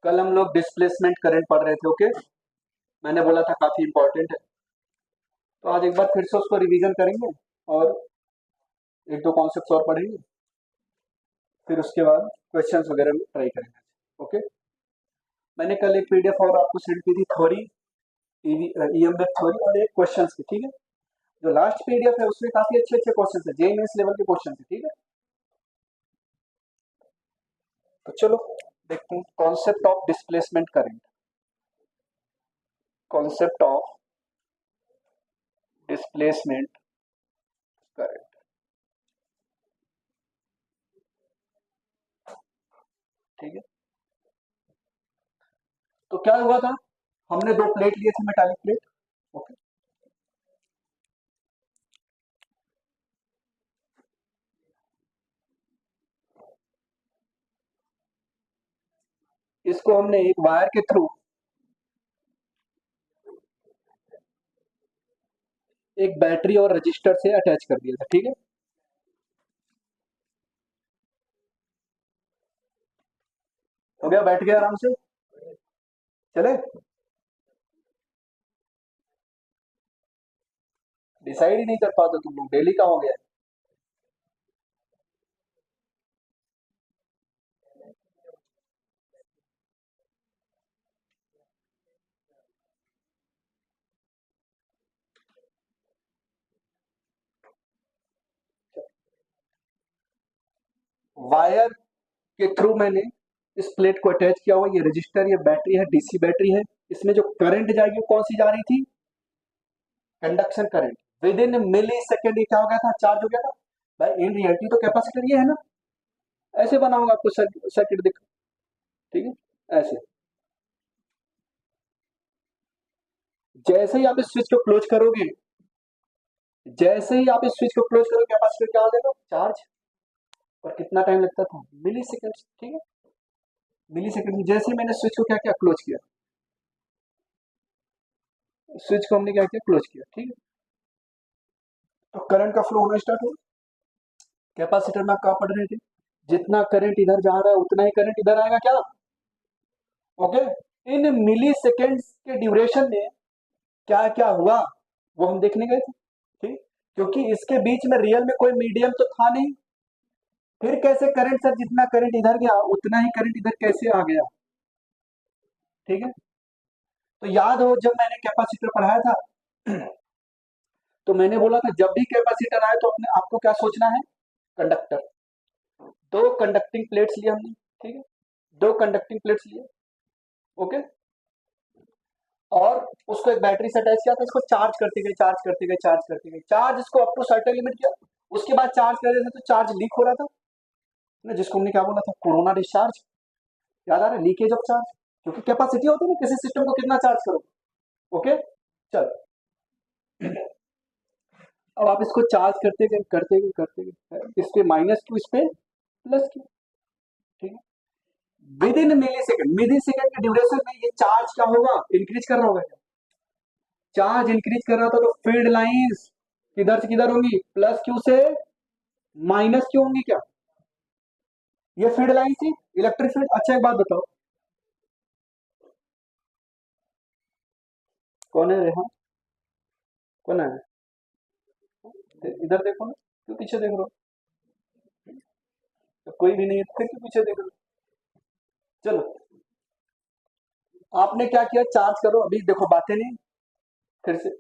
कल हम लोग डिस्प्लेसमेंट करंट पढ़ रहे थे। ओके, मैंने बोला था काफी इंपॉर्टेंट है, तो आज एक बार फिर से उसको रिवीजन करेंगे और एक दो कॉन्सेप्ट्स और पढ़ेंगे, फिर उसके बाद क्वेश्चंस वगैरह में ट्राई करेंगे। ओके, मैंने कल एक पीडीएफ और आपको सेंड की थी, थ्योरी ईएमएफ थ्योरी और एक क्वेश्चंस की। ठीक है, जो लास्ट पीडीएफ है उसमें काफी अच्छे अच्छे क्वेश्चंस है, जेईएमएस लेवल के क्वेश्चन है। ठीक है, तो चलो देखते हैं concept of displacement current. Concept of displacement current. ठीक है, तो क्या हुआ था, हमने दो प्लेट लिए थे, मेटालिक प्लेट। ओके, इसको हमने एक वायर के थ्रू एक बैटरी और रजिस्टर से अटैच कर दिया था। ठीक है, हो गया, बैठ गया आराम से, चले। डिसाइड ही नहीं कर पाते तुम लोग, डेली का हो गया। वायर के थ्रू मैंने इस प्लेट को अटैच किया हुआ, ये रजिस्टर, ये बैटरी है, डीसी बैटरी है। इसमें जो करंट जाएगी वो कौन सी जा रही थी, conduction current. Within millisecond ये क्या हो गया था, चार्ज हो गया था। भाई इन रियलिटी तो कैपेसिटर ये है ना, ऐसे बनाऊंगा आपको सर्किट दिख। ठीक है, ऐसे जैसे ही आप इस स्विच को क्लोज करोगे, जैसे ही आप इस स्विच को क्लोज करोगे, कैपेसिटर क्या हो जाएगा, चार्ज। और कितना टाइम लगता था, मिली सेकेंड। ठीक है, मिली सेकेंड में जैसे ही मैंने स्विच को क्या किया, क्लोज किया, स्विच को हमने क्या किया, क्लोज किया। ठीक है, तो करंट का फ्लो होना स्टार्ट हो। कैपेसिटर में आप क्या पढ़ रहे थे, जितना करंट इधर जा रहा है उतना ही करंट इधर आएगा क्या। ओके, इन मिली सेकेंड्स के ड्यूरेशन में क्या क्या हुआ वो हम देखने गए थे। ठीक, क्योंकि इसके बीच में रियल में कोई मीडियम तो था नहीं, फिर कैसे करंट, सर जितना करंट इधर गया उतना ही करंट इधर कैसे आ गया। ठीक है, तो याद हो जब मैंने कैपेसिटर पढ़ाया था तो मैंने बोला था जब भी कैपेसिटर आए तो अपने आपको क्या सोचना है, कंडक्टर। दो कंडक्टिंग प्लेट्स लिए हमने। ठीक है, दो कंडक्टिंग प्लेट्स लिए। ओके, और उसको एक बैटरी से अटैच किया था, इसको चार्ज करते गए, चार्ज करते गए, चार्ज करते गए, चार्ज इसको अप टू सर्टेन लिमिट किया। उसके बाद चार्ज कर रहे थे तो चार्ज लीक हो रहा था ना, जिसको हमने क्या बोला था, कोरोना डिस्चार्ज। याद आ रहा है, लीकेज ऑफ चार्ज, क्योंकि कैपेसिटी होती है ना, किसी सिस्टम को कितना चार्ज करो। ओके, चल अब आप इसको चार्ज करते गए, करते गए, करते गए, इस पे माइनस क्यू, इस पे प्लस क्यू। ठीक है, विद इन मिली सेकेंड के ड्यूरेशन में ये चार्ज क्या होगा, इंक्रीज कर रहा होगा। चार्ज इंक्रीज कर रहा था तो फील्ड लाइंस किधर से किधर होंगी, प्लस क्यू से माइनस क्यू होंगी क्या, ये फील्ड लाइन थी, इलेक्ट्रिक फील्ड। अच्छा एक बात बताओ, कौन है रेहान, कौन है, इधर देखो ना, क्यों पीछे देख रहे हो, तो कोई भी नहीं है तो फिर क्यों पीछे देख रहे हो। चलो, आपने क्या किया, चार्ज करो, अभी देखो बातें नहीं, फिर से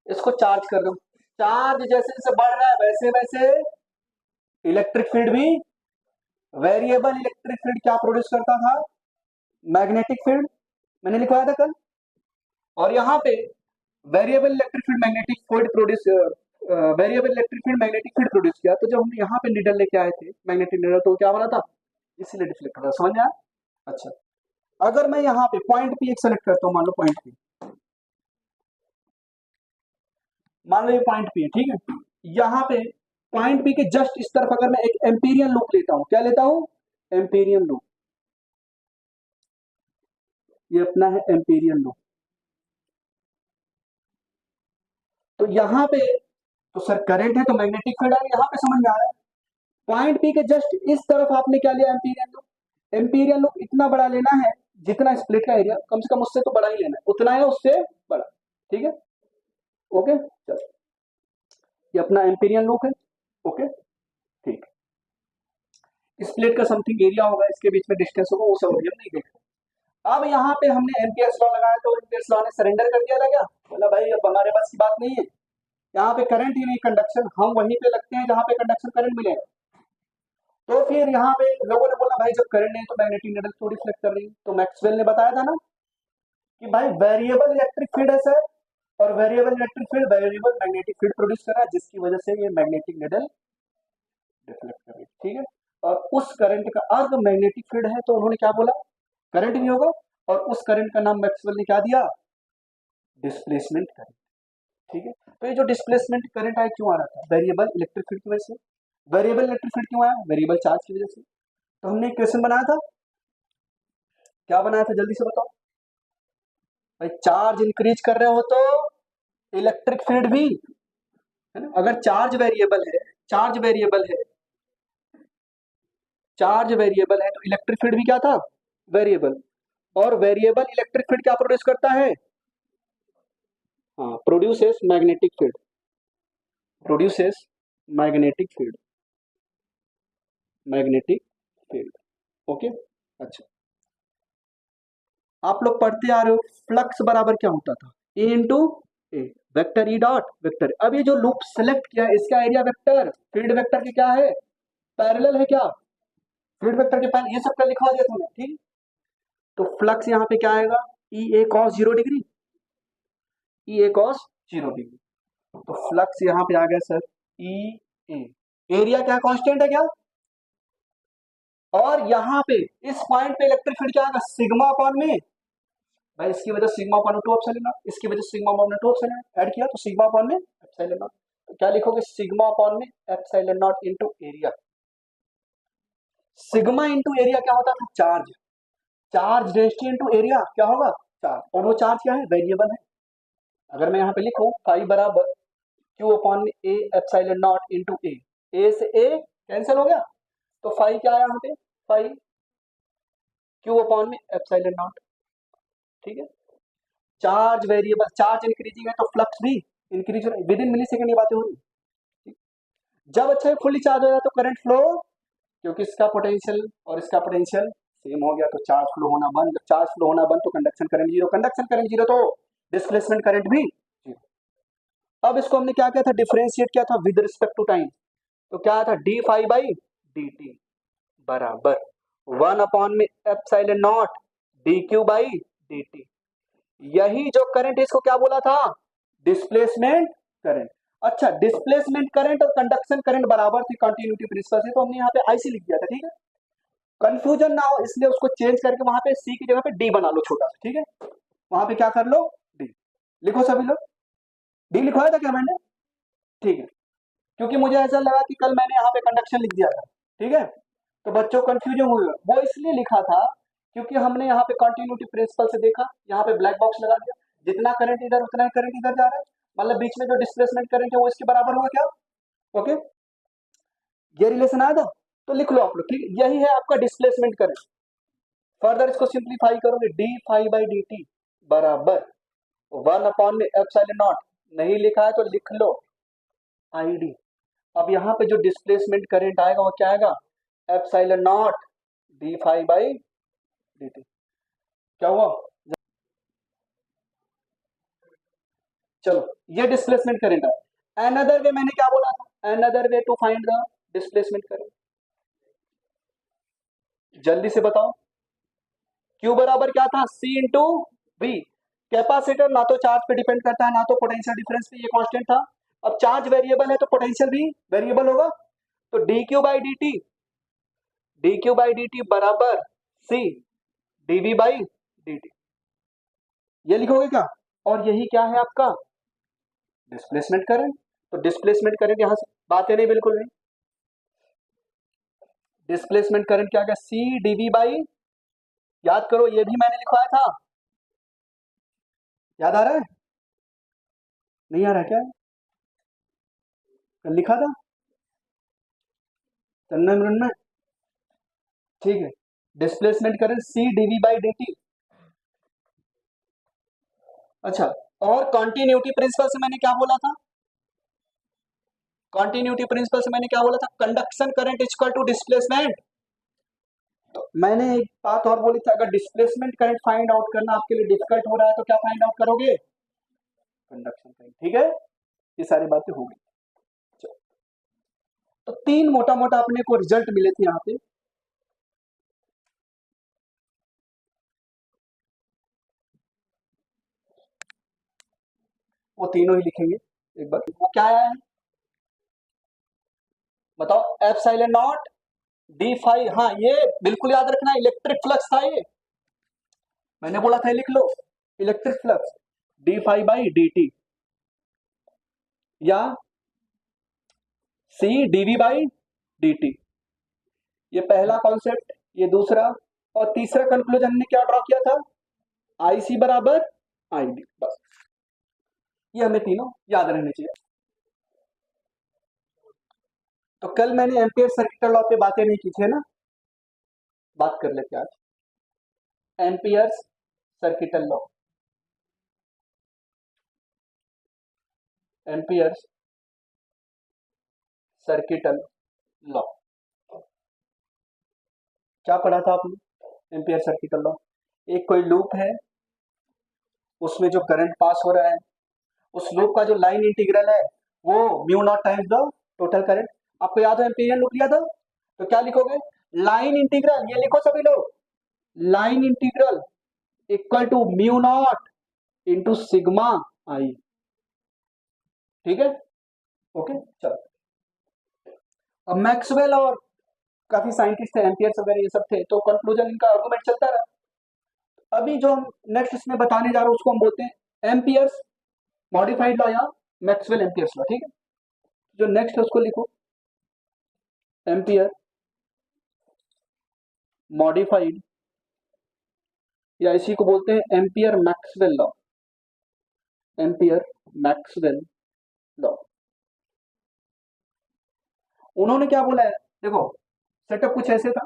इसको चार्ज कर दो। चार्ज जैसे जैसे बढ़ रहा है वैसे वैसे इलेक्ट्रिक फील्ड भी, वेरिएबल इलेक्ट्रिक फील्ड क्या प्रोड्यूस करता था, मैग्नेटिक फील्ड, मैंने लिखवाया था कल। और यहाँ पे variable electric field magnetic field produce, variable electric field magnetic field produce किया। तो जब हम यहाँ पे नीडल लेके आए थे, मैग्नेटिक नीडल, तो क्या बना था, इसीलिए डिफ्लेक्ट हो रहा, समझ में आया। अच्छा, अगर मैं यहाँ पे पॉइंट पी एक सेलेक्ट करता हूँ, मान लो पॉइंट पी, मान लो ये पॉइंट पी है। ठीक है, यहाँ पे पॉइंट पी के जस्ट इस तरफ अगर मैं एक एम्पीरियन लूप लेता हूँ, क्या लेता हूँ, एम्पीरियन लूप, ये अपना है एम्पीरियन लूप। तो यहाँ पे तो सर करंट है तो मैग्नेटिक फील्ड है, यहाँ पे समझ में आ रहा है। पॉइंट पी के जस्ट इस तरफ आपने क्या लिया, एम्पीरियन लूप। एम्पीरियन लूप इतना बड़ा लेना है जितना स्प्लिट का एरिया कम से कम उससे तो बड़ा ही लेना है, उतना है उससे बड़ा। ठीक है, ओके चलो, ये अपना एम्पीरियन लूप है। ओके ठीक, स्प्लिट का समथिंग एरिया होगा, इसके बीच में डिस्टेंस होगा, वो सब अभी हम नहीं देखते। अब यहाँ पे हमने एम्पियर्स लॉ लगाया, तो एम्पियर्स लॉ ने सरेंडर कर दिया था क्या, बोला भाई अब हमारे पास की बात नहीं है, यहाँ पे करंट ही नहीं कंडक्शन, हम वहीं पे लगते हैं जहाँ पे कंडक्शन करंट मिलेगा। तो फिर यहाँ पे लोगों ने बोला भाई जब करंट नहीं है तो मैग्नेटिक नीडल थोड़ी सिलेक्ट कर रही है, तो मैक्सवेल ने बताया था ना कि भाई वेरिएबल इलेक्ट्रिक फील्ड है सर, और variable electric field variable magnetic field produce कर रहा है, जिसकी वजह से ये मैग्नेटिक नीडल रिफ्लेक्ट कर रही है। ठीक है, और उस करंट का अर्थ मैग्नेटिक फील्ड है, तो उन्होंने क्या बोला, करंट नहीं होगा, और उस करंट का नाम मैक्सवेल ने क्या दिया, डिस्प्लेसमेंट करंट। ठीक है, तो ये जो डिस्प्लेसमेंट करंट आया क्यों आ रहा था, वेरिएबल इलेक्ट्रिक फील्ड की वजह से। वेरिएबल इलेक्ट्रिक फील्ड क्यों आया, वेरिएबल चार्ज की वजह से। तो हमने इक्वेशन बनाया था, क्या बनाया था जल्दी से बताओ भाई, चार्ज इंक्रीज कर रहे हो तो इलेक्ट्रिक फील्ड भी, है ना, अगर चार्ज वेरिएबल है, चार्ज वेरिएबल है, चार्ज वेरिएबल है तो इलेक्ट्रिक फील्ड भी क्या था, वेरिएबल, और वेरिएबल इलेक्ट्रिक फील्ड क्या प्रोड्यूस करता है, हाँ produces magnetic field, produces magnetic field, magnetic field. Okay अच्छा, आप लोग पढ़ते आ रहे हो फ्लक्स बराबर क्या होता था, ए इंटू ए, वेक्टर ई डॉट वेक्टर। अब ये जो लूप सेलेक्ट किया है इसका एरिया वेक्टर फील्ड वेक्टर के क्या है, पैरेलल है क्या, फील्ड वेक्टर के पैरेलल, ये सब का लिखवा दिया तुमने। ठीक, तो फ्लक्स यहाँ पे क्या आएगा, ई ए कॉस 0 डिग्री, ई ए कॉस 0 डिग्री, तो फ्लक्स यहाँ पे आ गया सर ई ए, एरिया क्या कांस्टेंट है क्या, और यहाँ पे इस पॉइंट पे इलेक्ट्रिक फील्ड क्या आएगा, सिग्मा अपॉन में, भाई इसकी वजह सिग्मा अपॉन 2 एप्सिलॉन नॉट, इसकी वजह sigma upon 2 epsilon not, add किया तो सिग्मा अपॉन में एप्सिलॉन नॉट, तो क्या लिखोगे, सिग्मा अपॉन में epsilon not into area. Sigma into area क्या होता था, charge, charge density into area क्या होगा, चार्ज, और वो चार्ज क्या है, वेरिएबल है। अगर मैं यहाँ पे लिखूं फाई बराबर क्यू अपॉन में ए एप्सिलॉन नॉट इनटू ए से ए कैंसिल हो गया, तो फाई क्या आया यहाँ पे, फाई क्यू अपॉन में एप्सिलॉन नॉट। ठीक है, चार्ज वेरिएबल, चार्ज इंक्रीजिंग है तो फ्लक्स भी increase, within millisecond ये बातें हो रही। जब अच्छा फुल्ली चार्ज हो जाए तो करंट फ्लो, क्योंकि इसका पोटेंशियल और इसका पोटेंशियल सेम हो गया, तो चार्ज फ्लो होना बंद, जब चार्ज फ्लो होना बंद तो conduction current zero, conduction current zero तो डिस्प्लेसमेंट करंट भी जीरो। अब इसको हमने क्या किया था, डिफरेंशिएट किया था विद रिस्पेक्ट टू टाइम, तो क्या था, d phi by D T बराबर 1 अपॉन में epsilon not d Q by D t. यही जो करंट इसको क्या बोला था, डिस्प्लेसमेंट करंट। अच्छा, डिस्प्लेसमेंट करंट और कंडक्शन करंट बराबर थे कंटिन्यूटी प्रिंसिपल से, तो हमने यहाँ पे आईसी लिख दिया था। ठीक है, कंफ्यूजन ना हो इसलिए उसको चेंज करके वहां पे सी की जगह पे डी बना लो छोटा सा। ठीक है, वहां पे क्या कर लो, डी लिखो सभी लोग, डी लिखवाया था क्या मैंने, ठीक है, क्योंकि मुझे ऐसा लगा कि कल मैंने यहाँ पे कंडक्शन लिख दिया था। ठीक है, तो बच्चों कंफ्यूजन हुआ, वो इसलिए लिखा था क्योंकि हमने यहाँ पे कंटिन्यूटी प्रिंसिपल से देखा, यहाँ पे ब्लैक बॉक्स लगा दिया, जितना करंट इधर उतना ही करंट इधर जा रहा है, मतलब बीच में जो डिस्प्लेसमेंट करंट है वो इसके बराबर होगा क्या। ओके, ये रिलेशन आया था, तो लिख लो आप लोग। ठीक, यही है आपका डिस्प्लेसमेंट करंट। फर्दर इसको सिंप्लीफाई करोगे, d phi by D T बराबर 1 अपॉन में एप्सिलॉन नॉट, नहीं लिखा है तो लिख लो आई डी। अब यहाँ पे जो डिस्प्लेसमेंट करंट आएगा वो क्या आएगा, epsilon not d phi by D t. क्या हुआ, चलो ये डिस्प्लेसमेंट करंट है। अनदर वे मैंने क्या बोला था, another way to find the displacement current, जल्दी से बताओ। Q बराबर क्या था, C इंटू V। कैपेसिटर ना तो चार्ज पे डिपेंड करता है ना तो पोटेंशियल डिफरेंस पे, ये कांस्टेंट था। अब चार्ज वेरिएबल है तो पोटेंशियल भी वेरिएबल होगा, तो dq by D T, D Q by D T बराबर C dv by D T, ये लिखोगे क्या, और यही क्या है आपका डिस्प्लेसमेंट करंट। तो डिस्प्लेसमेंट करंट यहां से बातें नहीं, बिल्कुल नहीं, डिस्प्लेसमेंट करंट क्या गया, C dv बाई, याद करो ये भी मैंने लिखवाया था, याद आ रहा है, नहीं आ रहा है क्या, कल लिखा था चंदन में, ठीक है, displacement current C dv by dt अच्छा, और कॉन्टिन्यूटी प्रिंसिपल से मैंने क्या बोला था? कॉन्टिन्यूटी प्रिंसिपल से मैंने क्या बोला था? Conduction current equal to displacement. तो मैंने एक बात और बोली थी, अगर डिस्प्लेसमेंट करंट फाइंड आउट करना आपके लिए डिफिकल्ट हो रहा है तो क्या फाइंड आउट करोगे? Conduction current. ठीक है, ये सारी बातें हो गई। तो तीन मोटा मोटा अपने को रिजल्ट मिले थे यहाँ पे। वो तीनों ही लिखेंगे एक बार। वो क्या आया है बताओ? Epsilon not d phi. हाँ, ये बिल्कुल याद रखना, इलेक्ट्रिक फ्लक्स था ये, मैंने बोला था लिख लो, electric flux D phi by D T, या C d v by D T. ये पहला कॉन्सेप्ट, ये दूसरा, और तीसरा कंक्लूजन हमने क्या ड्रॉ किया था? आई सी बराबर आई डी। बस ये हमें तीनों याद रहने चाहिए। तो कल मैंने एम्पियर सर्किट लॉ पे बातें नहीं की थी ना, बात कर लेते आज। Amperes circuital law, amperes circuital law, क्या पढ़ा था आपने? एम्पियर सर्किटल लॉ, एक कोई लूप है, उसमें जो करंट पास हो रहा है, उस लूप का जो लाइन इंटीग्रल है वो mu naught times the total current. आपको याद है एम्पियर लूप लिया था, तो क्या लिखोगे? लाइन इंटीग्रल, ये लिखो सभी लोग, line integral equal to mu naught into sigma I. ठीक है, ओके चलो। अब मैक्सवेल और काफी साइंटिस्ट थे, एम्पियर्स वगैरह ये सब थे, तो कंक्लूजन इनका आर्गुमेंट चलता रहा। अभी जो हम नेक्स्ट इसमें बताने जा रहे हैं उसको हम बोलते हैं एम्पियर्स मॉडिफाइड लॉ या मैक्सवेल एम्पियर्स लॉ। ठीक है, जो नेक्स्ट है उसको लिखो, एम्पियर मॉडिफाइड, या इसी को बोलते हैं ampere Maxwell law, ampere Maxwell law. उन्होंने क्या बोला है देखो, सेटअप कुछ ऐसे था,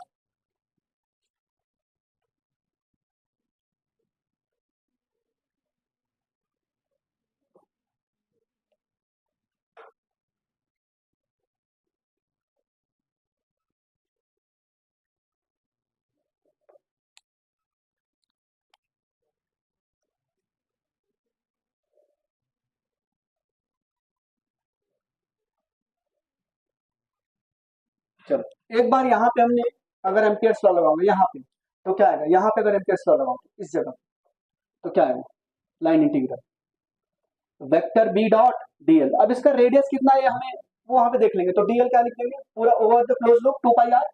चलो एक बार यहाँ पे हमने अगर एम्पियर्स लॉ लगाओगे यहाँ पे तो क्या आएगा? यहाँ पे अगर एम्पियर्स लॉ लगाओगे इस जगह तो क्या आएगा? Line integral vector B dot dl. अब इसका रेडियस कितना है हमें वो वहां पे देख लेंगे, तो डीएल क्या लिख लेंगे? पूरा over the close loop 2 pi r.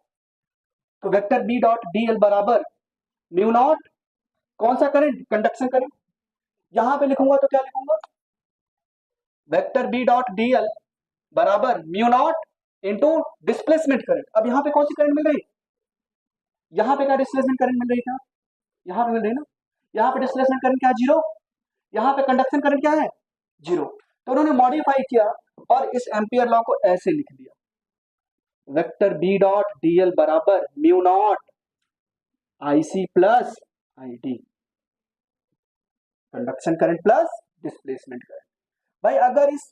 तो वेक्टर बी डॉट डीएल बराबर म्यू नॉट, कौन सा करंट? Conduction current. यहां पे लिखूंगा तो क्या लिखूंगा? वेक्टर बी डॉट डीएल बराबर mu naught into displacement current. अब यहाँ पे कौन सी करंट मिल रही? यहाँ पे क्या डिस्प्लेसमेंट करंट मिल रही? क्या यहाँ पे मिल रही ना? यहाँ पे डिस्प्लेसमेंट करंट क्या? जीरो। यहाँ पे कंडक्शन करंट क्या है? जीरो। तो उन्होंने मॉडिफाई किया और इस एम्पियर लॉ को ऐसे लिख दिया, वेक्टर बी डॉट डीएल बराबर mu not IC plus ID, conduction current plus displacement current. भाई अगर इस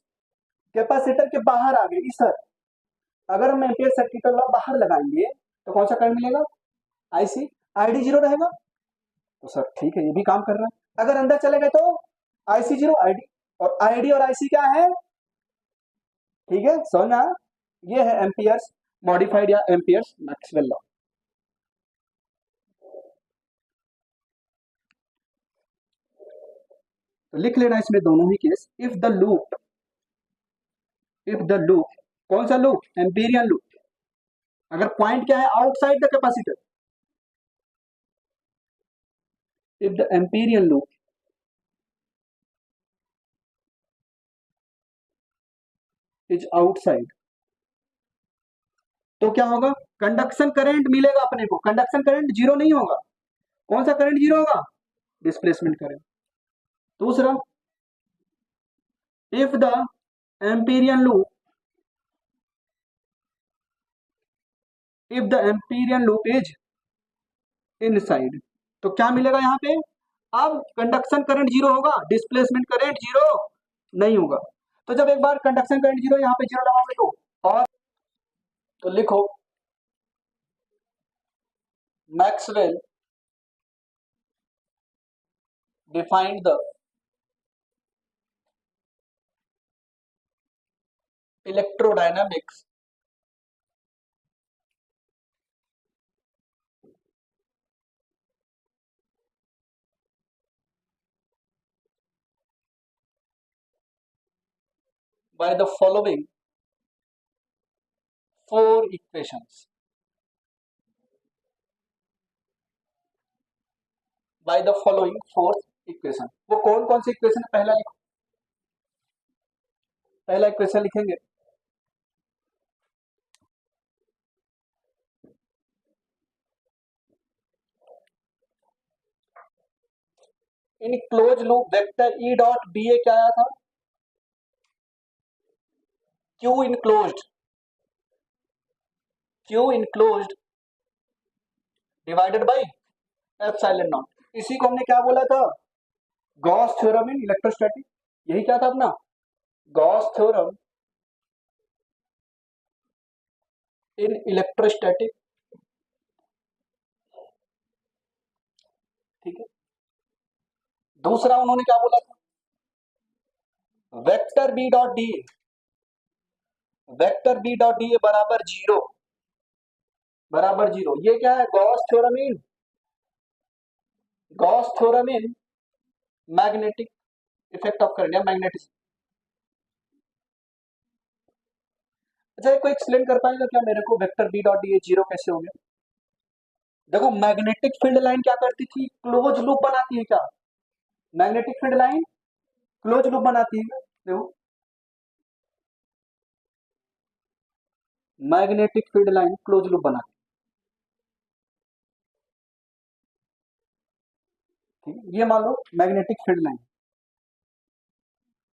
कैपेसिटर के बाहर आ गए इस सर, अगर हम एम्पियर सर्किट लॉ बाहर लगाएंगे तो कौन सा करंट मिलेगा? आईसी। आईडी जीरो रहेगा, तो सर ठीक है ये भी काम कर रहा है। अगर अंदर चले गए तो आईसी जीरो आईडी, और आईडी और आईसी क्या है? ठीक है समझना, ये है एम्पियर्स मॉडिफाइड या एम्पियर्स मैक्सवेल लॉ। तो लिख लेना इसमें दोनों ही case. If the loop, if the loop, कौन सा लूप? Amperian loop. अगर पॉइंट क्या है? Outside the capacitor. If the amperian loop is outside, तो क्या होगा? कंडक्शन करंट मिलेगा अपने को। कंडक्शन करंट जीरो नहीं होगा। कौन सा करंट जीरो होगा? Displacement current. दूसरा, if the amperian loop, if the amperian loop is inside, तो क्या मिलेगा यहाँ पे? अब कंडक्शन करंट जीरो होगा, डिस्प्लेसमेंट करंट जीरो नहीं होगा। तो जब एक बार कंडक्शन करंट जीरो यहाँ पे जीरो लगाओगे तो और तो लिखो Maxwell defined the electrodynamics by the following four equations. By the following four equation. वो कौन कौन सी इक्वेशन है? पहला लिखो, पहला इक्वेशन लिखेंगे in close loop vector E dot B A क्या आया था? Q enclosed divided by epsilon naught. इसी को हमने क्या बोला था? Gauss theorem in electrostatic. यही क्या था अपना? Gauss theorem in electrostatic. ठीक है। दूसरा उन्होंने क्या बोला था? Vector B dot D A, vector B dot D A बराबर जीरो, बराबर जीरो। ये क्या है? Gauss theorem in magnetic effect of current या मैग्नेटिज्म। अच्छा, कोई एक्सप्लेन कर पाएगा क्या मेरे को vector B dot D A zero कैसे हो गया? देखो मैग्नेटिक फील्ड लाइन क्या करती थी? क्लोज लूप बनाती है। क्या magnetic field line close loop बनाती है? देखो magnetic field line close loop बनाती है। ठीक है, ये मान लो मैग्नेटिक फील्ड लाइन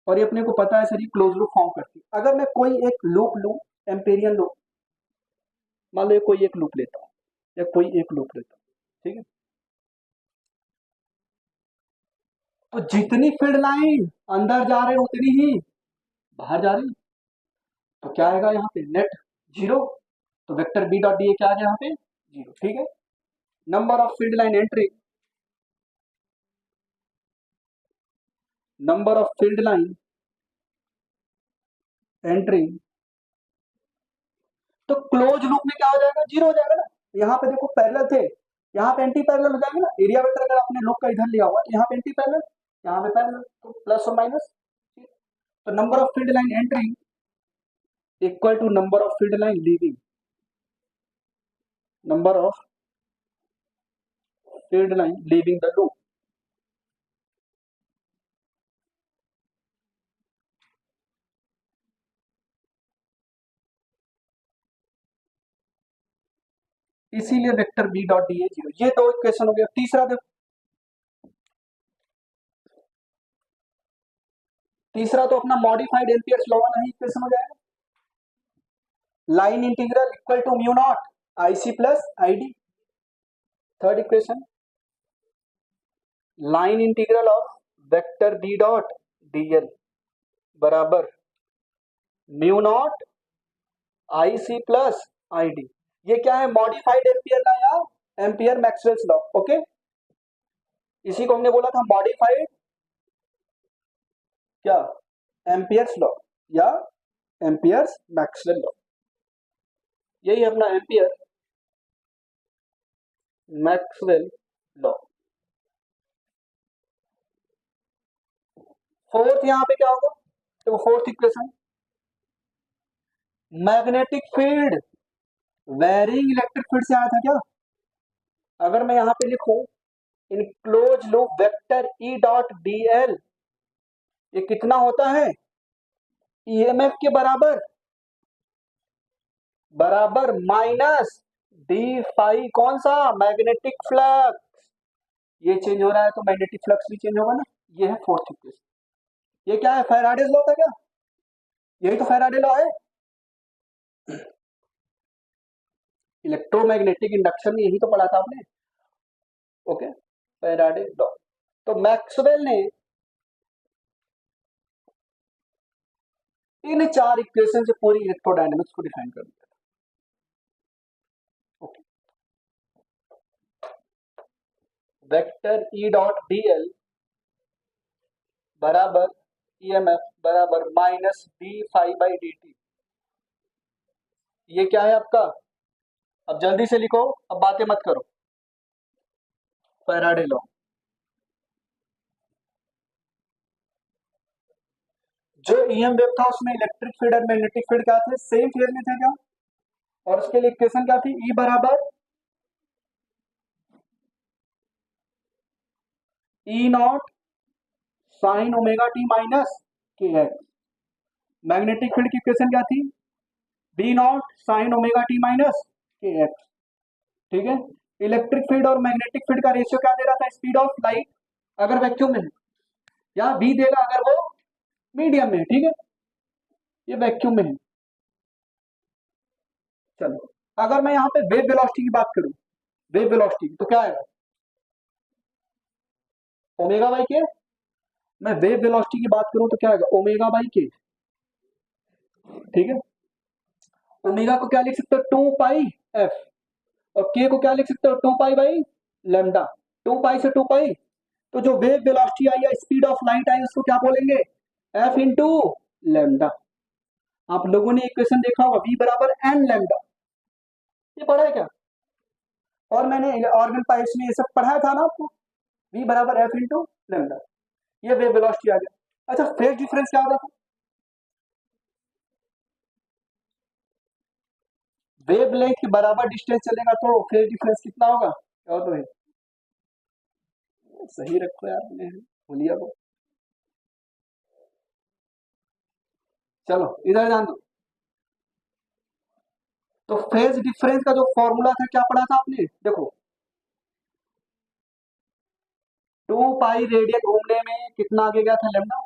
और ये अपने को पता है सर ये क्लोज लूप फॉर्म करती है। अगर मैं कोई एक लूप लूं, एम्पेरियन लूप, मान लो कोई एक लूप लेता हूं या कोई एक लूप लेता हूं, ठीक है, तो जितनी फील्ड लाइन अंदर जा रहे उतनी ही बाहर जा रही, तो क्या आएगा यहाँ पे? Net zero. तो vector B dot D A क्या आ गया यहाँ पे? जीरो। ठीक है। Number of field line entry, number of field line entry, तो क्लोज लूप में क्या हो जाएगा? जीरो हो जाएगा ना। यहाँ पे देखो पैरेलल थे, यहाँ पे एंटी पैरेलल हो जाएंगे ना। एरिया वेक्टर अगर आपने लूप का इधर लिया हुआ तो यहाँ पे एंटी पैरेलल, यहाँ पे पैरेलल, तो प्लस और माइनस। तो number of field line entry equal to number of field line leaving, number of field line leaving the loop. इसीलिए vector B dot D A zero. ये दो इक्वेशन हो गया। तीसरा देखो, तीसरा तो अपना मॉडिफाइड एम्पियर्स लॉ वाला ही इक्वेशन हो जाएगा। Line integral equal to mu naught I C plus I D. Third equation, line integral of vector B dot D L बराबर mu naught I C plus I D. ये क्या है? Modified ampere law या ampere Maxwell's law. Okay, इसी को हमने बोला था मॉडिफाइड क्या? एम्पियर्स लॉ या एम्पियर्स मैक्सवेल लॉ। यही अपना एम्पियर मैक्सवेल लॉ। फोर्थ यहाँ पे क्या होगा? तो fourth equation, magnetic field varying electric field से आया था क्या? अगर मैं यहाँ पे लिखूं in close loop vector E dot D L, ये कितना होता है? ईएमएफ के बराबर, बराबर माइनस डी फाई, कौन सा? Magnetic flux. ये चेंज हो रहा है तो मैग्नेटिक फ्लक्स भी चेंज होगा ना। ये है फोर्थ इक्वेशन। ये क्या है? फैराडेज लॉ था क्या? यही तो फैराडे लॉ है। इलेक्ट्रोमैग्नेटिक इंडक्शन में यही तो पढ़ा था आपने। Okay, Faraday law. तो मैक्सवेल ने इन 4 इक्वेशन से पूरी इलेक्ट्रोडायनेमिक्स को डिफाइन कर दिया। Okay, vector E dot dl बराबर ईएमएफ बराबर minus d phi by D T. ये क्या है आपका? अब जल्दी से लिखो, अब बातें मत करो। Faraday law. जो ईएम वेव था उसमें इलेक्ट्रिक फील्ड और मैग्नेटिक फील्ड क्या थे? सेम फेज में थे क्या? और उसके लिए इक्वेशन क्या थी? ई बराबर E naught sine omega T minus K X. Magnetic field की इक्वेशन क्या थी? B naught sine omega T minus K X. ठीक है, इलेक्ट्रिक फील्ड और मैग्नेटिक फील्ड का रेशियो क्या दे रहा था? स्पीड ऑफ लाइट अगर वैक्यूम में है, या बी देगा अगर वो मीडियम में है। ठीक है, ये वैक्यूम में है। चलो, अगर मैं यहाँ पे वेव वेलोसिटी की बात करूं, वेव वेलोसिटी तो क्या आएगा? ओमेगा बाई के। मैं वेव वेलोसिटी की बात करूं तो क्या आएगा? ओमेगा बाई के। ठीक है, ओमेगा को क्या लिख सकते हो? 2 पाई एफ। और के को क्या लिख सकते हो? 2 पाई बाई लेमडा। 2 पाई से 2 पाई, तो जो वेव वेलोसिटी आई या स्पीड ऑफ लाइट आई उसको क्या बोलेंगे? F into lambda. आप लोगों ने इक्वेशन देखा होगा, v बराबर एन लेमडा। ये पढ़ा है क्या? और मैंने ऑर्गन पाइप्स में ये सब पढ़ाया था ना आपको, v बराबर एफ इंटू लेमडा। ये वेव वेलोसिटी आ गया। अच्छा, फेज डिफरेंस क्या होता था? वेव लेंथ के बराबर डिस्टेंस चलेगा तो फेज डिफरेंस कितना होगा? क्या तो है? सही रखो यार, मैंने भूलिया वो। चलो इधर ध्यान दो। तो फेज डिफरेंस का जो फॉर्मूला था क्या पढ़ा था आपने? देखो, 2 पाई रेडियन घूमने में कितना आगे गया था? लेमडा।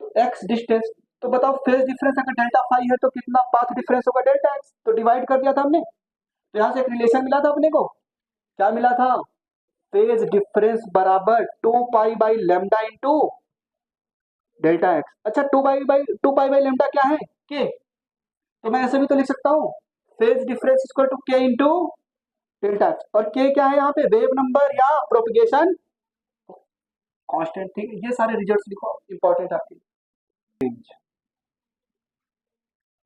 तो एक्स डिस्टेंस, तो बताओ फेज डिफरेंस अगर डेल्टा फाई है तो कितना पाथ डिफरेंस होगा? Delta x. तो डिवाइड कर दिया था हमने, तो यहां से एक रिलेशन मिला था अपने को। क्या मिला था? फेज डिफरेंस बराबर 2 pi by lambda into delta x. अच्छा, 2 पाई बाई लेमडा क्या है? के। तो मैं ऐसे भी तो लिख सकता हूँ, फेज डिफरेंस इक्वल टू के इंटू डेल्टा एक्स। और के क्या है यहाँ पे? वेव नंबर या प्रोपगेशन कांस्टेंट। ठीक है, ये सारे रिजल्ट्स लिखो, इंपॉर्टेंट आपके लिए। Range,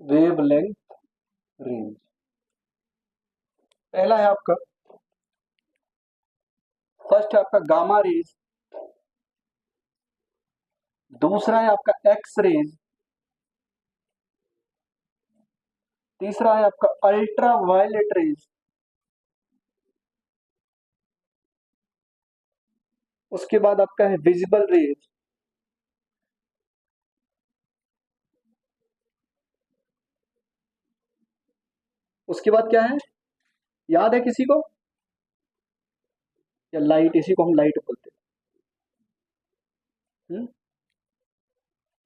wave length, range. पहला है आपका, फर्स्ट है आपका गामा रेज, दूसरा है आपका एक्स रेज, तीसरा है आपका अल्ट्रा वायलेट रेज, उसके बाद आपका है विजिबल रेज, उसके बाद क्या है? याद है किसी को? या लाइट, इसी को हम लाइट बोलते हैं।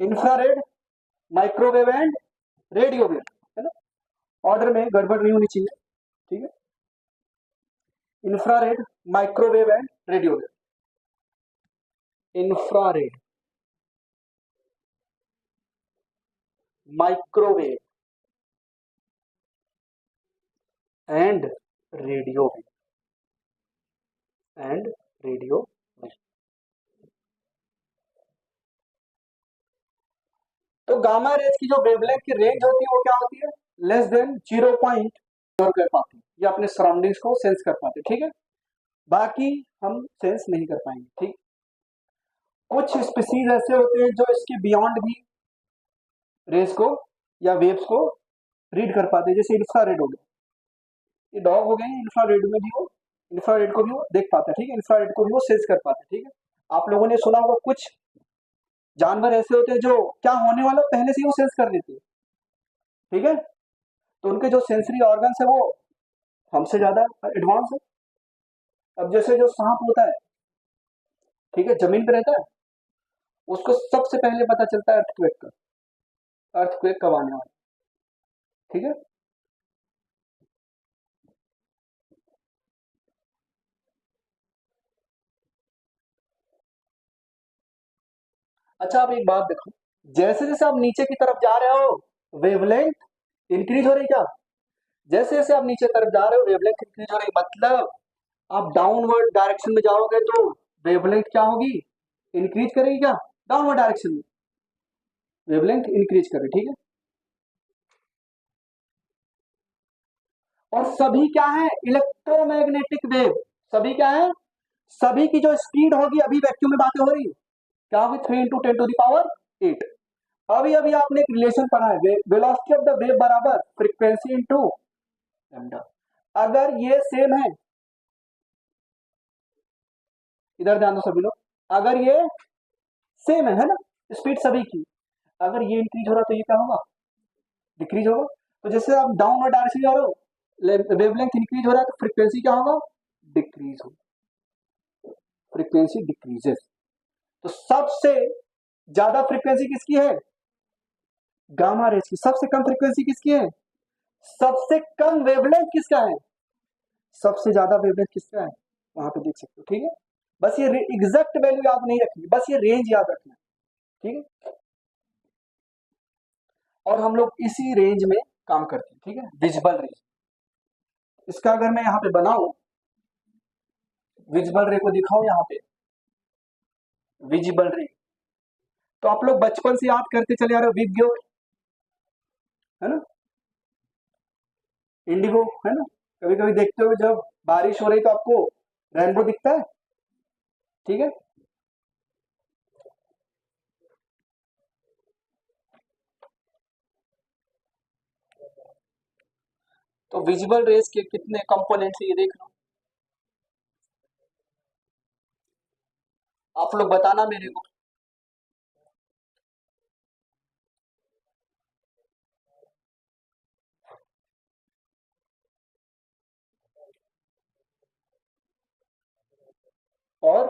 Infrared, microwave and radio wave, है ना? ऑर्डर में गड़बड़ नहीं होनी चाहिए। ठीक है, infrared, microwave and radio wave. Infrared, microwave and radio wave, and radio wave. तो गामा रेज की जो वेवलेंथ की रेंज होती है वो क्या होती है? लेस देन 0 कर पाते हैं, या अपने सराउंडिंग्स को सेंस कर पाते हैं। ठीक है, बाकी हम सेंस नहीं कर पाएंगे। ठीक, कुछ स्पीसीज ऐसे होते हैं जो इसके बियॉन्ड भी रेस को या वेव्स को रीड कर पाते हैं, जैसे इंफ्रारेड हो गया। ये डॉग हो गए, इंफ्रारेड में भी वो, इंफ्रारेड को भी वो देख पाता है। ठीक है, इंफ्रारेड को भी वो सेंस कर पाता है। ठीक है, आप लोगों ने सुना होगा कुछ जानवर ऐसे होते हैं जो क्या होने वाला पहले से ही वो सेंस कर लेते हैं। ठीक है, तो उनके जो सेंसरी ऑर्गन्स है वो हमसे ज्यादा एडवांस है। अब जैसे जो सांप होता है, ठीक है, जमीन पे रहता है, उसको सबसे पहले पता चलता है अर्थक्वेक का, अर्थक्वेक कब आने वाला। ठीक है, अच्छा आप एक बात देखो, जैसे जैसे आप नीचे की तरफ जा रहे हो वेवलेंथ इंक्रीज हो रही क्या? जैसे जैसे आप नीचे तरफ जा रहे हो वेवलेंथ इंक्रीज हो रही, मतलब आप डाउनवर्ड डायरेक्शन में जाओगे तो वेवलेंथ क्या होगी? इंक्रीज करेगी क्या? डाउनवर्ड डायरेक्शन में वेवलेंथ इंक्रीज करे, ठीक है। और सभी क्या है? Electromagnetic wave. सभी क्या है? सभी की जो स्पीड होगी, अभी वैक्यूम में बातें हो रही, क्या होगी? 3 × 10⁸ अभी अभी आपने एक रिलेशन पढ़ा है, वेलोसिटी ऑफ द वेव बराबर फ्रीक्वेंसी इनटू लैम्डा। अगर ये सेम है, इधर ध्यान दो सभी लोग, अगर ये सेम है ना, स्पीड सभी की, अगर ये इंक्रीज हो रहा तो ये क्या होगा? डिक्रीज होगा। तो जैसे आप डाउनवर्ड डायरेक्शन जा रहे हो, वेवलेंथ इंक्रीज हो रहा है तो फ्रीक्वेंसी क्या होगा? डिक्रीज होगा, फ्रीक्वेंसी डिक्रीजेस। तो सबसे ज्यादा फ्रीक्वेंसी किसकी है? गामा रेज की। सबसे कम फ्रीक्वेंसी किसकी है? सबसे कम वेवलेंथ किसका है? सबसे ज्यादा वेवलेंथ किसका है? वहां पे देख सकते हो, ठीक है। बस ये एग्जैक्ट वैल्यू याद नहीं रखनी, बस ये रेंज याद रखना, ठीक है। और हम लोग इसी रेंज में काम करते हैं, ठीक है, विजिबल रेंज। इसका अगर मैं यहाँ पे बनाऊं, विजिबल रे को दिखाऊं यहाँ पे, विजिबल रे, तो आप लोग बचपन से याद करते चले आ रहे हो, विग्यो है ना, इंडिगो है ना, कभी कभी देखते हो जब बारिश हो रही तो आपको रेनबो दिखता है, ठीक है। तो विजिबल रेस के कितने कंपोनेंट्स है ये देख लो, आप लोग बताना मेरे को। और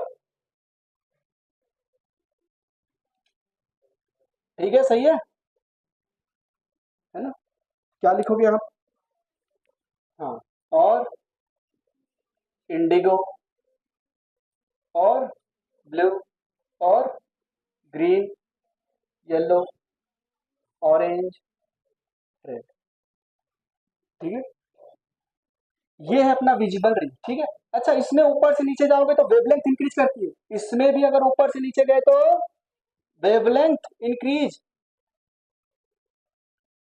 ठीक है, सही है ना, क्या लिखोगे आप? हाँ, और इंडिगो और ब्लू और ग्रीन, येलो, ऑरेंज, रेड, ठीक है। ये है अपना विजिबल रिंग, ठीक है। अच्छा, इसमें ऊपर से नीचे जाओगे तो वेवलेंथ इंक्रीज करती है, इसमें भी अगर ऊपर से नीचे गए तो वेवलेंथ इंक्रीज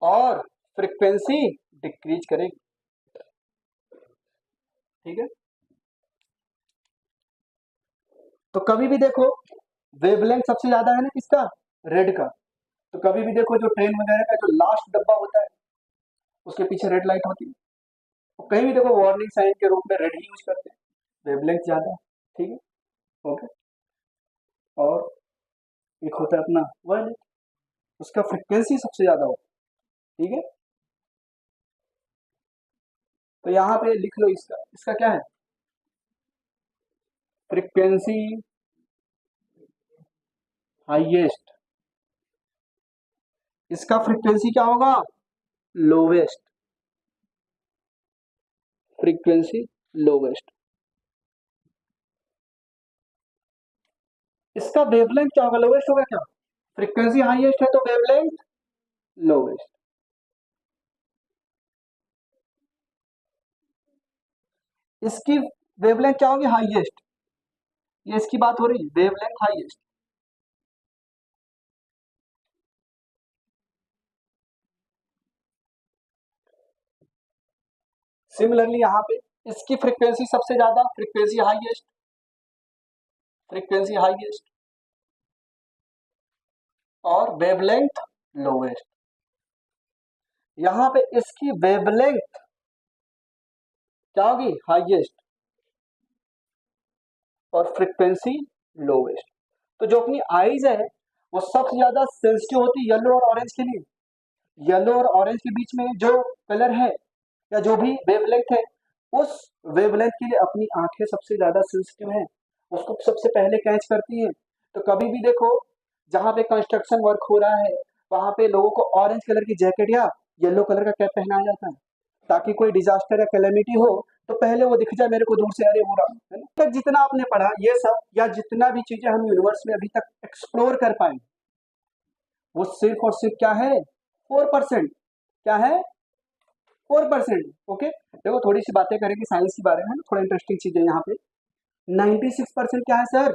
और फ्रीक्वेंसी डिक्रीज करेगी, ठीक है। तो कभी भी देखो वेवलेंथ सबसे ज्यादा है ना किसका? रेड का। तो कभी भी देखो जो ट्रेन वगैरह का जो लास्ट डब्बा होता है उसके पीछे रेड लाइट होती है, तो कहीं भी देखो वार्निंग साइन के रूप में रेड ही यूज करते हैं, वेवलेंथ ज्यादा है, ठीक है। ओके। और एक होता है अपना वायलेट, उसका फ्रिक्वेंसी सबसे ज्यादा होता है, ठीक है। तो यहाँ पे लिख लो इसका, इसका क्या है? फ्रिक्वेंसी हाईएस्ट, इसका फ्रिक्वेंसी क्या होगा? Lowest, frequency lowest. इसका वेवलेंथ क्या होगा? लोवेस्ट होगा क्या? फ्रीक्वेंसी हाईएस्ट है तो वेवलेंथ लोवेस्ट। इसकी वेवलेंथ क्या होगी? हाईएस्ट। ये इसकी बात हो रही है, वेवलेंथ हाईएस्ट। सिमिलरली यहाँ पे इसकी फ्रीक्वेंसी सबसे ज्यादा, फ्रीक्वेंसी हाईएस्ट, फ्रीक्वेंसी हाईएस्ट और वेवलेंथ लोवेस्ट। यहाँ पे इसकी वेवलेंथ क्या होगी? हाईएस्ट और फ्रीक्वेंसी लोवेस्ट। तो जो अपनी आईज है वो सबसे ज्यादा सेंसिटिव होती है येलो और ऑरेंज के लिए। येलो और ऑरेंज के बीच में जो कलर है या जो भी वेवलेंथ है, उस वेवलेंथ के लिए अपनी आंखें सबसे ज्यादा सेंसिटिव है, उसको सबसे पहले कैच करती है। तो कभी भी देखो जहां पे कंस्ट्रक्शन वर्क हो रहा है वहां पे लोगों को ऑरेंज कलर की जैकेट या येलो कलर का कैप पहनाया जाता है, ताकि कोई डिजास्टर या कैलेमिटी हो तो पहले वो दिख जाए मेरे को दूर से, अरे वो रहा है ना। तक जितना आपने पढ़ा ये सब, या जितना भी चीजें हम यूनिवर्स में अभी तक एक्सप्लोर कर पाए, वो सिर्फ और सिर्फ क्या है, 4%। क्या है, 4%। ओके, देखो थोड़ी सी बातें करेंगे साइंस के बारे में, थोड़ा इंटरेस्टिंग चीजें यहाँ पे। 96% क्या है सर,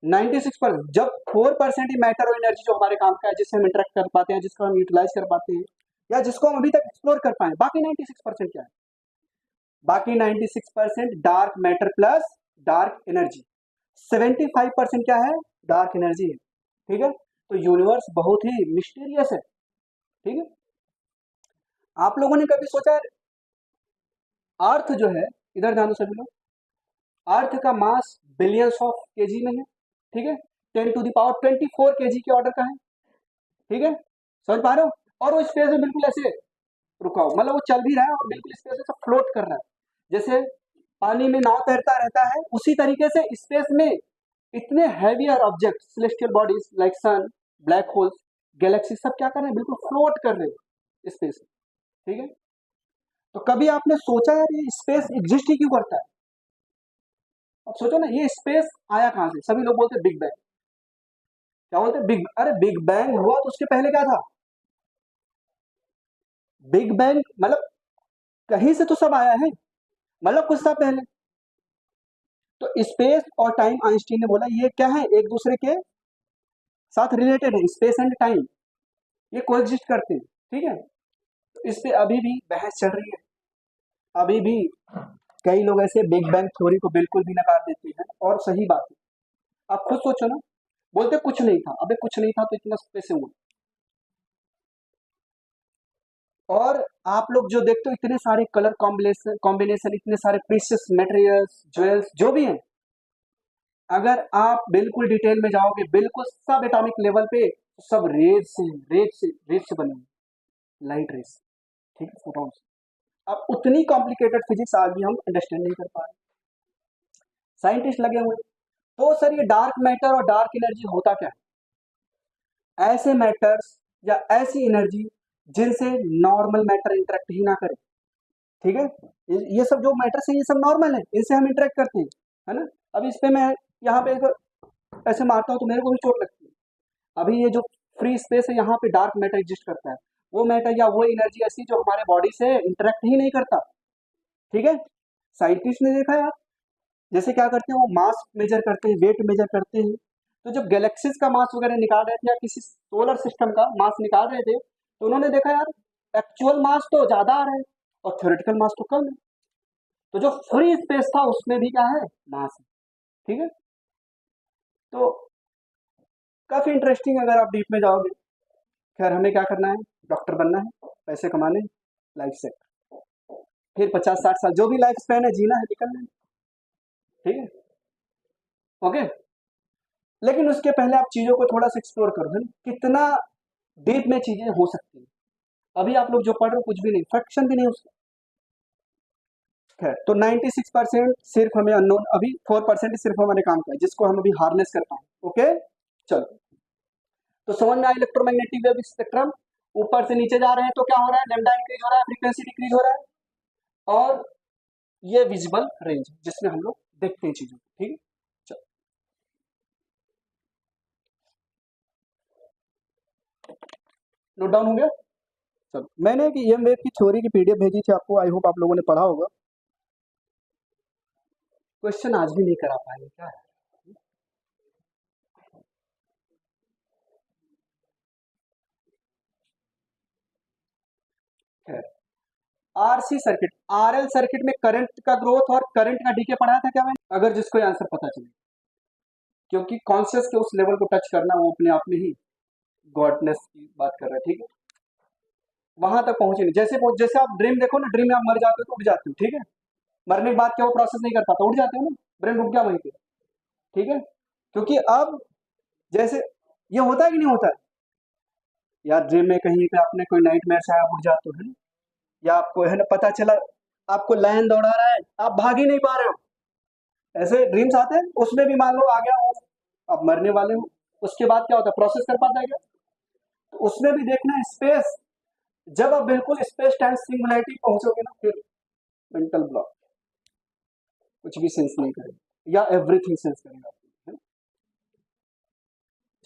96%। जब 4% ही मैटर और एनर्जी जो हमारे काम का है, जिससे हम इंटरेक्ट कर पाते हैं, जिसको हम यूटिलाइज कर पाते हैं, या जिसको हम अभी तक एक्सप्लोर कर पाए, बाकी 96% क्या है, बाकी 96% dark matter plus dark energy. 75% क्या है, डार्क एनर्जी है। ठीक है, तो यूनिवर्स बहुत ही मिस्टीरियस है। ठीक है, आप लोगों ने कभी सोचा है अर्थ जो है, इधर ध्यान दो सभी लोग, अर्थ का मास बिलियंस ऑफ केजी में है। ठीक है, 10⁻24 केजी के ऑर्डर का है। ठीक है, समझ पा रहे हो, और वो स्पेस में बिल्कुल ऐसे रुका हो, मतलब वो चल भी रहा है और बिल्कुल स्पेस में फ्लोट कर रहा है, जैसे पानी में नाव तैरता रहता है, उसी तरीके से स्पेस में इतने heavier object, celestial bodies like sun, black holes, galaxy, सब क्या कर रहे हैं, बिल्कुल फ्लोट कर रहे हैं स्पेस में। ठीक है, तो कभी आपने सोचा यार ये स्पेस एग्जिस्ट ही क्यों करता है? अब सोचो ना, ये स्पेस आया कहां से? सभी लोग बोलते हैं बिग बैंग। क्या बोलते हैं, बिग, अरे बिग बैंग हुआ तो उसके पहले क्या था? बिग बैंग मतलब कहीं से तो सब आया है, मतलब कुछ था पहले। तो स्पेस और टाइम, आइंस्टीन ने बोला ये क्या है, एक दूसरे के साथ रिलेटेड है, स्पेस एंड टाइम ये कोएग्जिस्ट करते हैं। ठीक है, इस पे अभी भी बहस चल रही है, अभी भी कई लोग ऐसे बिग बैंग थ्योरी को बिल्कुल भी नकार देते हैं, और सही बात है। आप खुद सोचो ना, बोलते कुछ नहीं था, अबे कुछ नहीं था तो इतना कैसे हुआ? और आप लोग जो देखते हो इतने सारे कलर कॉम्बिनेशन, इतने सारे प्रीशियस मटेरियल्स, ज्वेल्स, जो भी हैं, अगर आप बिल्कुल डिटेल में जाओगे, बिल्कुल सब एटॉमिक लेवल पे, तो सब रेज से बने हैं, लाइट रेस। ठीक है, फोटॉन्स। अब उतनी कॉम्प्लिकेटेड फिजिक्स आज भी हम अंडरस्टैंड नहीं कर पा रहे, साइंटिस्ट लगे हुए। तो सर ये डार्क मैटर और डार्क एनर्जी होता क्या है? ऐसे मैटर्स या ऐसी एनर्जी जिनसे नॉर्मल मैटर इंटरेक्ट ही ना करे। ठीक है, ये सब जो मैटर्स है ये सब नॉर्मल है, इनसे हम इंटरेक्ट करते हैं, है ना। अब इस पे मैं यहाँ पे ऐसे मारता हूँ तो मेरे को भी चोट लगती है। अभी ये जो फ्री स्पेस है, यहाँ पे डार्क मैटर एग्जिस्ट करता है, वो मैटर या वो एनर्जी ऐसी जो हमारे बॉडी से इंटरेक्ट ही नहीं करता। ठीक है, साइंटिस्ट ने देखा यार, जैसे क्या करते हैं, वो मास मेजर करते हैं, वेट मेजर करते हैं। तो जब गैलेक्सीज का मास वगैरह निकाल रहे थे, या किसी सोलर सिस्टम का मास निकाल रहे थे, तो उन्होंने देखा यार एक्चुअल मास तो ज्यादा आ रहा है और थ्योरेटिकल मास तो कम है। तो जो फ्री स्पेस था उसमें भी क्या है, मास है। ठीक है, तो काफी इंटरेस्टिंग, अगर आप डीप में जाओगे। खैर हमें क्या करना है, डॉक्टर बनना है, पैसे कमाने, लाइफ सेट, फिर 50-60 साल जो भी लाइफ स्पैन है जीना है, निकलना है। ठीक है, ओके। लेकिन उसके पहले आप चीजों को थोड़ा सा एक्सप्लोर करो, है ना, कितना डीप में चीजें हो सकती हैं। अभी आप लोग जो पढ़ रहे हो कुछ भी नहीं, फ्रैक्शन भी नहीं उसका। खैर, तो 96% सिर्फ हमें अननोन, अभी 4% ही सिर्फ हमारे काम का है, जिसको हम अभी हार्नेस कर पाए। ओके, चलो, तो समझ में आया इलेक्ट्रोमैग्नेटिक वेव स्पेक्ट्रम। ऊपर से नीचे जा रहे हैं तो क्या हो रहा है, लैम्डा इंक्रीज हो रहा है, फ्रीक्वेंसी डिक्रीज हो रहा है, और ये विजिबल रेंज जिसमें हम लोग देखते हैं चीजों को। ठीक है, चलो, नोट डाउन हो गया। चलो, मैंने एक ईएम वेव की थ्योरी की पीडीएफ भेजी थी आपको, आई होप आप लोगों ने पढ़ा होगा। क्वेश्चन आज भी नहीं करा पाएंगे क्या है? आरसी सर्किट, आरएल सर्किट में करंट का ग्रोथ और करंट का डीके पढ़ाया था क्या मैंने? अगर जिसको आंसर पता चले, क्योंकि कॉन्शियस के उस लेवल को टच करना वो अपने आप में ही गॉडनेस की बात कर रहा है। ठीक है, वहां तक पहुंचे नहीं। जैसे जैसे आप ड्रीम देखो ना, ड्रीम में आप मर जाते हो तो उठ जाते हो। ठीक है, मरने के बाद क्या वो प्रोसेस नहीं कर पाता, उठ जाते हो ना, ब्रेन रुक गया वहीं पे। ठीक है, क्योंकि अब जैसे ये होता है कि नहीं होता है यार, ड्रीम में कहीं पे आपने कोई नाइटमेयर से आया, उठ जाते हो, है ना, या आपको है ना पता चला आपको लायन दौड़ा रहा है, आप भाग ही नहीं पा रहे हो, ऐसे ड्रीम्स आते हैं। उसमें भी मान लो आ गया हो, आप मरने वाले हो, उसके बाद क्या होता है, प्रोसेस कर पाता है क्या? तो उसमें भी देखना स्पेस, जब आप बिल्कुल स्पेस टाइम सिंगुलैरिटी पहुंचोगे ना, फिर मेंटल ब्लॉक, कुछ भी सेंस नहीं करेगा या एवरीथिंग सेंस करेगा, है ना?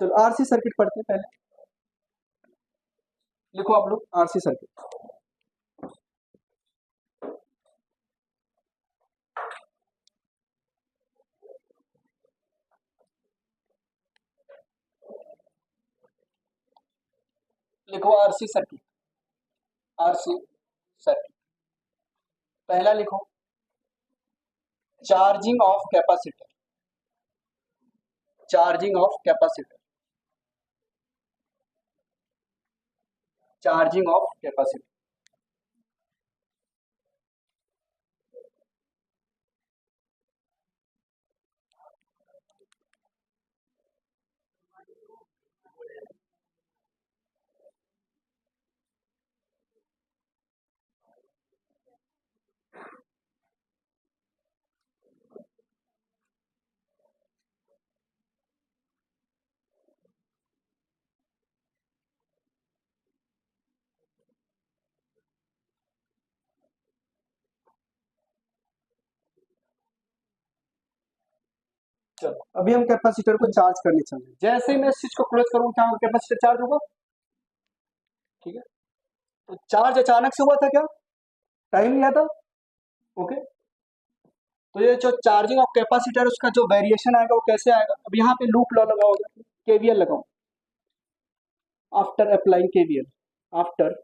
चलो आरसी सर्किट पढ़ते हैं पहले। लिखो आप लोग आरसी सर्किट। लिखो आरसी सर्किट, आरसी सर्किट। पहला लिखो charging of capacitor, charging of capacitor, charging of capacitor. चलो अभी हम कैपेसिटर को चार्ज करने चल रहे हैं। जैसे ही मैं इस चीज को क्लोज करूँ क्या कैपेसिटर चार्ज होगा? ठीक है, तो चार्ज अचानक से हुआ था क्या? टाइम लिया था। ओके, तो ये जो चार्जिंग ऑफ कैपेसिटर उसका जो वेरिएशन आएगा वो कैसे आएगा? अब यहाँ पे लूप लॉ लगाओ, केवीएल लगाओ। After applying KVL, after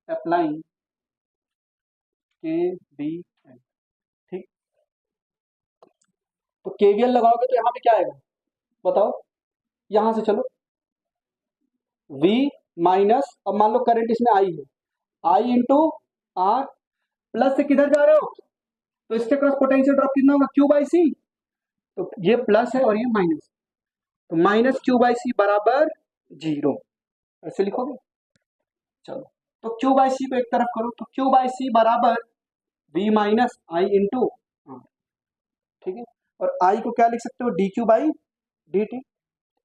applying KVL, ठीक। तो केवीएल लगाओगे तो यहाँ पे क्या आएगा बताओ? यहां से चलो, V माइनस, अब मान लो करंट इसमें आई है, आई इंटू आर, प्लस से किधर जा रहे हो तो इसके क्रॉस पोटेंशियल ड्रॉप कितना होगा? Q बाई सी। तो ये प्लस है और ये माइनस, तो माइनस Q बाई सी बराबर 0, ऐसे लिखोगे। चलो तो Q बाई सी को एक तरफ करो, तो Q बाई सी बराबर V minus I into R, ठीक है। और I को क्या लिख सकते हो? dQ by dt।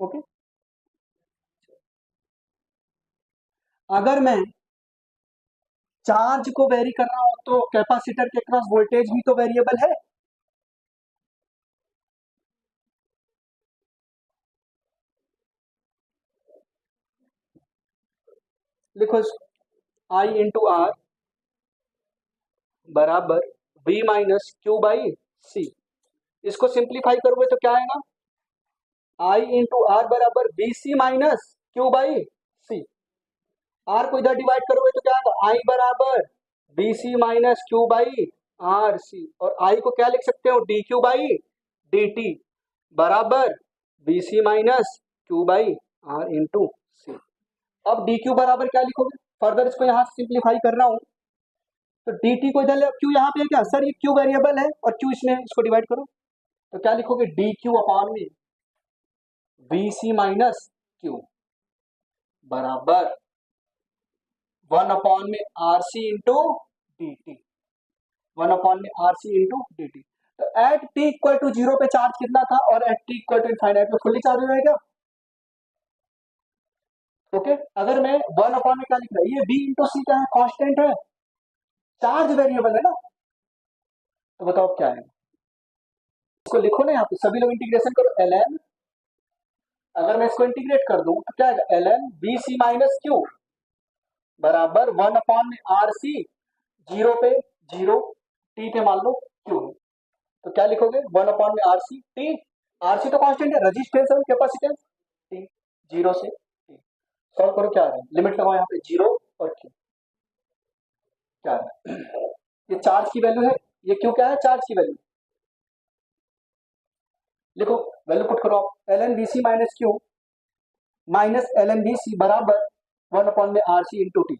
ओके, अगर मैं चार्ज को वेरी कर रहा हूं तो कैपेसिटर के क्रॉस वोल्टेज भी तो वेरिएबल है। लिखो I इंटू आर बराबर V minus Q by C. इसको सिंप्लीफाई करोगे तो क्या आएगा? I इंटू आर बराबर B C minus Q by C. R को इधर डिवाइड करोगे तो क्या आएगा? I बराबर B C minus Q by R C, और I को क्या लिख सकते हो? D Q by D T बराबर B C minus Q by R into C. अब डी क्यू बराबर क्या लिखोगे? फर्दर इसको यहाँ से सिंप्लीफाई कर रहा हूं, तो डी टी को इधर ले, क्यू यहाँ पे है क्या सर? ये क्यू वेरिएबल है और क्यू इसमें, इसको डिवाइड करो तो क्या लिखोगे? डी क्यू अपॉन में वी सी माइनस क्यू बराबर 1 अपॉन में R C into D T, 1 upon में R C into D T. तो एट टी इक्वल टू 0 पे चार्ज कितना था और at T equal to infinite पे फुल्ली चार्ज हो जाएगा। ओके, अगर मैं 1 अपॉन में क्या लिख रहा है? ये बी इंटू सी क्या है? कांस्टेंट है, चार्ज वेरिएबल है ना। तो बताओ क्या है? इसको लिखो ना, यहाँ पे सभी लोग इंटीग्रेशन करो, एल एन, अगर मैं इसको इंटीग्रेट कर दूं तो क्या आएगा? L N B C minus Q बराबर 1 अपॉन में आर सी, 0 पे 0, टी पे मान लो क्यू, तो क्या लिखोगे? 1 अपॉन में R C T, R C तो कांस्टेंट है, रेजिस्टेंस और कैपेसिटेंस टी, 0 से टी। सॉल्व करो, क्या आ रहा है? लिमिट लगाओ यहाँ पे 0 और क्यू, क्या आ रहा है? ये चार्ज की वैल्यू है, ये क्यू क्या है? चार्ज की वैल्यू। लिखो, वैल्यू पुट करो आप, L N B C minus Q minus L N B C बराबर 1 अपॉन में आर सी इंटू टी।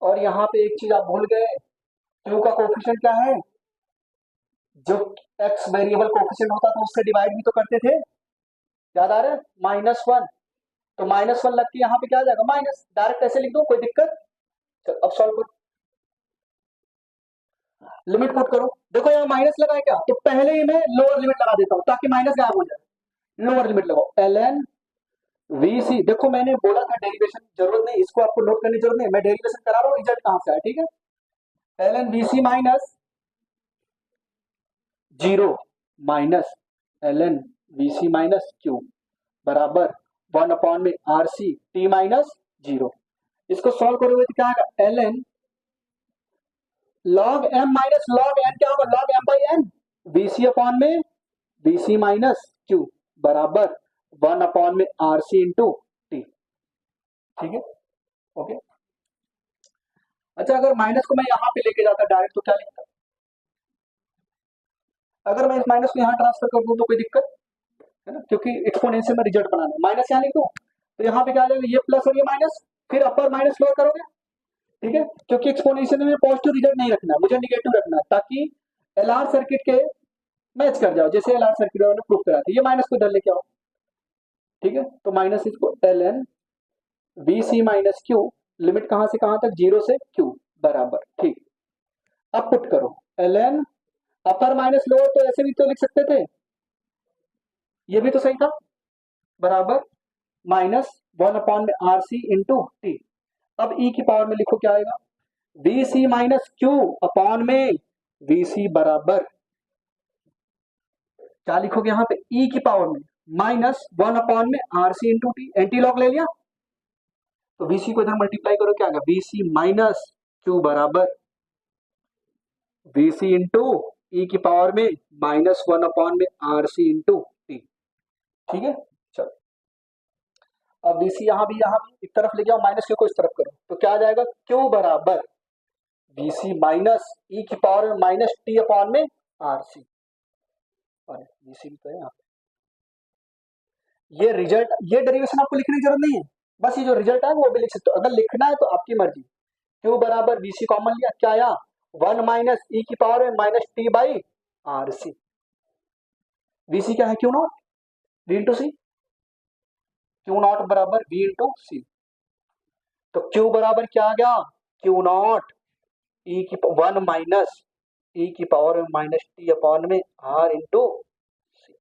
और यहाँ पे एक चीज आप भूल गए, क्यू का कोफिशिएंट क्या है? जो एक्स वेरिएबल कोफिशिएंट होता था उससे डिवाइड भी तो करते थे, याद आ रहा है? -1, तो -1 लग के यहाँ पे क्या आ जाएगा? माइनस, डायरेक्ट ऐसे लिख दो, कोई दिक्कत? चल अब सॉल्व करो, लिमिट पुट करो। देखो यहाँ माइनस लगा है क्या, तो पहले ही मैं लोअर लिमिट लगा देता हूँ ताकि माइनस गायब हो जाए। लोअर लिमिट लगाओ, एल एन VC देखो मैंने बोला था डेरिवेशन जरूरत नहीं, इसको आपको नोट करने की जरूरत नहीं, मैं डेरिवेशन करा रहा हूँ, रिजल्ट कहां से आया, ठीक है। ln VC minus 0 minus ln VC minus Q बराबर 1 अपॉन में RC T माइनस 0। इसको सॉल्व करोगे तो क्या आएगा, ln log m minus log n क्या होगा, log m by n, VC upon में VC माइनस Q बराबर 1 अपॉन में RC इंटू T, ठीक है, ओके। अच्छा अगर माइनस को मैं यहां पे लेके जाता डायरेक्ट तो क्या लिखता, अगर मैं इस माइनस को यहां ट्रांसफर कर दूं तो कोई दिक्कत है ना, क्योंकि एक्सपोनेंशियल में रिजल्ट बनाना है, माइनस यहां लिख दो तो यहाँ पे क्या आ जाएगा, ये प्लस और ये माइनस, फिर अपर माइनस लोअर करोगे, ठीक है, क्योंकि एक्सपोनेंशियल में पॉजिटिव रिजल्ट नहीं रखना है, मुझे निगेटिव रखना है ताकि एलआर सर्किट के मैच कर जाओ, जैसे एलआर सर्किट ने प्रूफ करा था, ये माइनस को इधर लेके आओ, ठीक है, तो माइनस इसको ln VC minus Q, limit कहां से कहां तक, 0 से Q बराबर, ठीक। अब पुट करो ln अपर माइनस लोअर, तो ऐसे भी तो लिख सकते थे, ये भी तो सही था, बराबर माइनस 1 अपॉन में RC इंटू T। अब e की पावर में लिखो क्या आएगा, VC माइनस Q अपॉन में VC बराबर क्या लिखोगे यहाँ पे, e की पावर में माइनस 1 अपॉन में RC into T, anti log ले लिया तो VC को इधर मल्टीप्लाई करो क्या आएगा, VC माइनस Q बराबर VC इंटू e की पावर में माइनस 1 अपॉन में RC इंटू T, ठीक है। चलो अब VC यहाँ भी एक तरफ ले जाओ, माइनस Q को इस तरफ करो तो क्या आ जाएगा, Q बराबर VC माइनस e की पावर में माइनस T अपॉन में RC, अरे VC भी तो है यहाँ पे, ये रिजल्ट, ये डेरिवेशन आपको लिखने की जरूरत नहीं है, बस ये जो रिजल्ट है वो भी लिख सकते हो, अगर लिखना है तो आपकी मर्जी। Q बराबर VC कॉमन लिया, क्या आया, 1 माइनस e की पावर में minus T by RC, VC क्या है, Q not V into C, Q not बराबर V इंटू सी, तो Q बराबर क्या आ गया, Q नॉट e की 1 माइनस e की पावर में माइनस T अपॉन में R इंटू सी।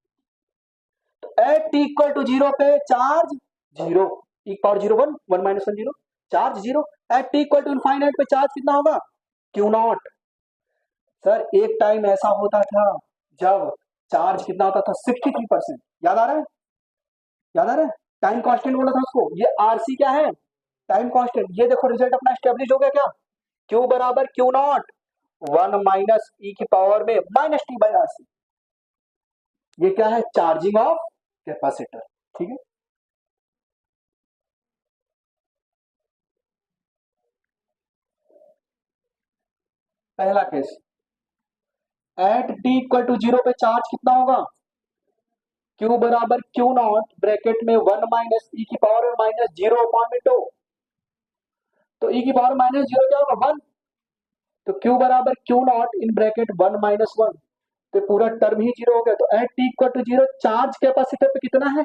तो एट t इक्वल टू 0 पे charge 0, e power 0 1, 1 minus 1 0, charge 0, at t equal to infinite पे चार्ज कितना होगा, Q नॉट। सर एक टाइम ऐसा होता था जब चार्ज कितना होता था, 63%, याद आ रहा है, याद आ रहा है, टाइम कांस्टेंट बोला था उसको, ये RC क्या है, टाइम कांस्टेंट। ये देखो रिजल्ट अपना एस्टेब्लिश हो गया क्या, Q बराबर Q नॉट 1 माइनस e की पावर में माइनस T बाई RC, ये क्या है, चार्जिंग ऑफ कैपेसिटर, ठीक है। पहला case, at t equal to 0 पे चार्ज कितना होगा, Q बराबर Q नॉट ब्रैकेट में 1 माइनस e की पावर में माइनस 0 अपॉन में 2, तो e की पावर माइनस 0 क्या होगा 1, तो Q बराबर Q not in bracket 1 minus 1, तो पूरा टर्म ही 0 हो गया, तो at t equal to 0 charge capacitor पे कितना है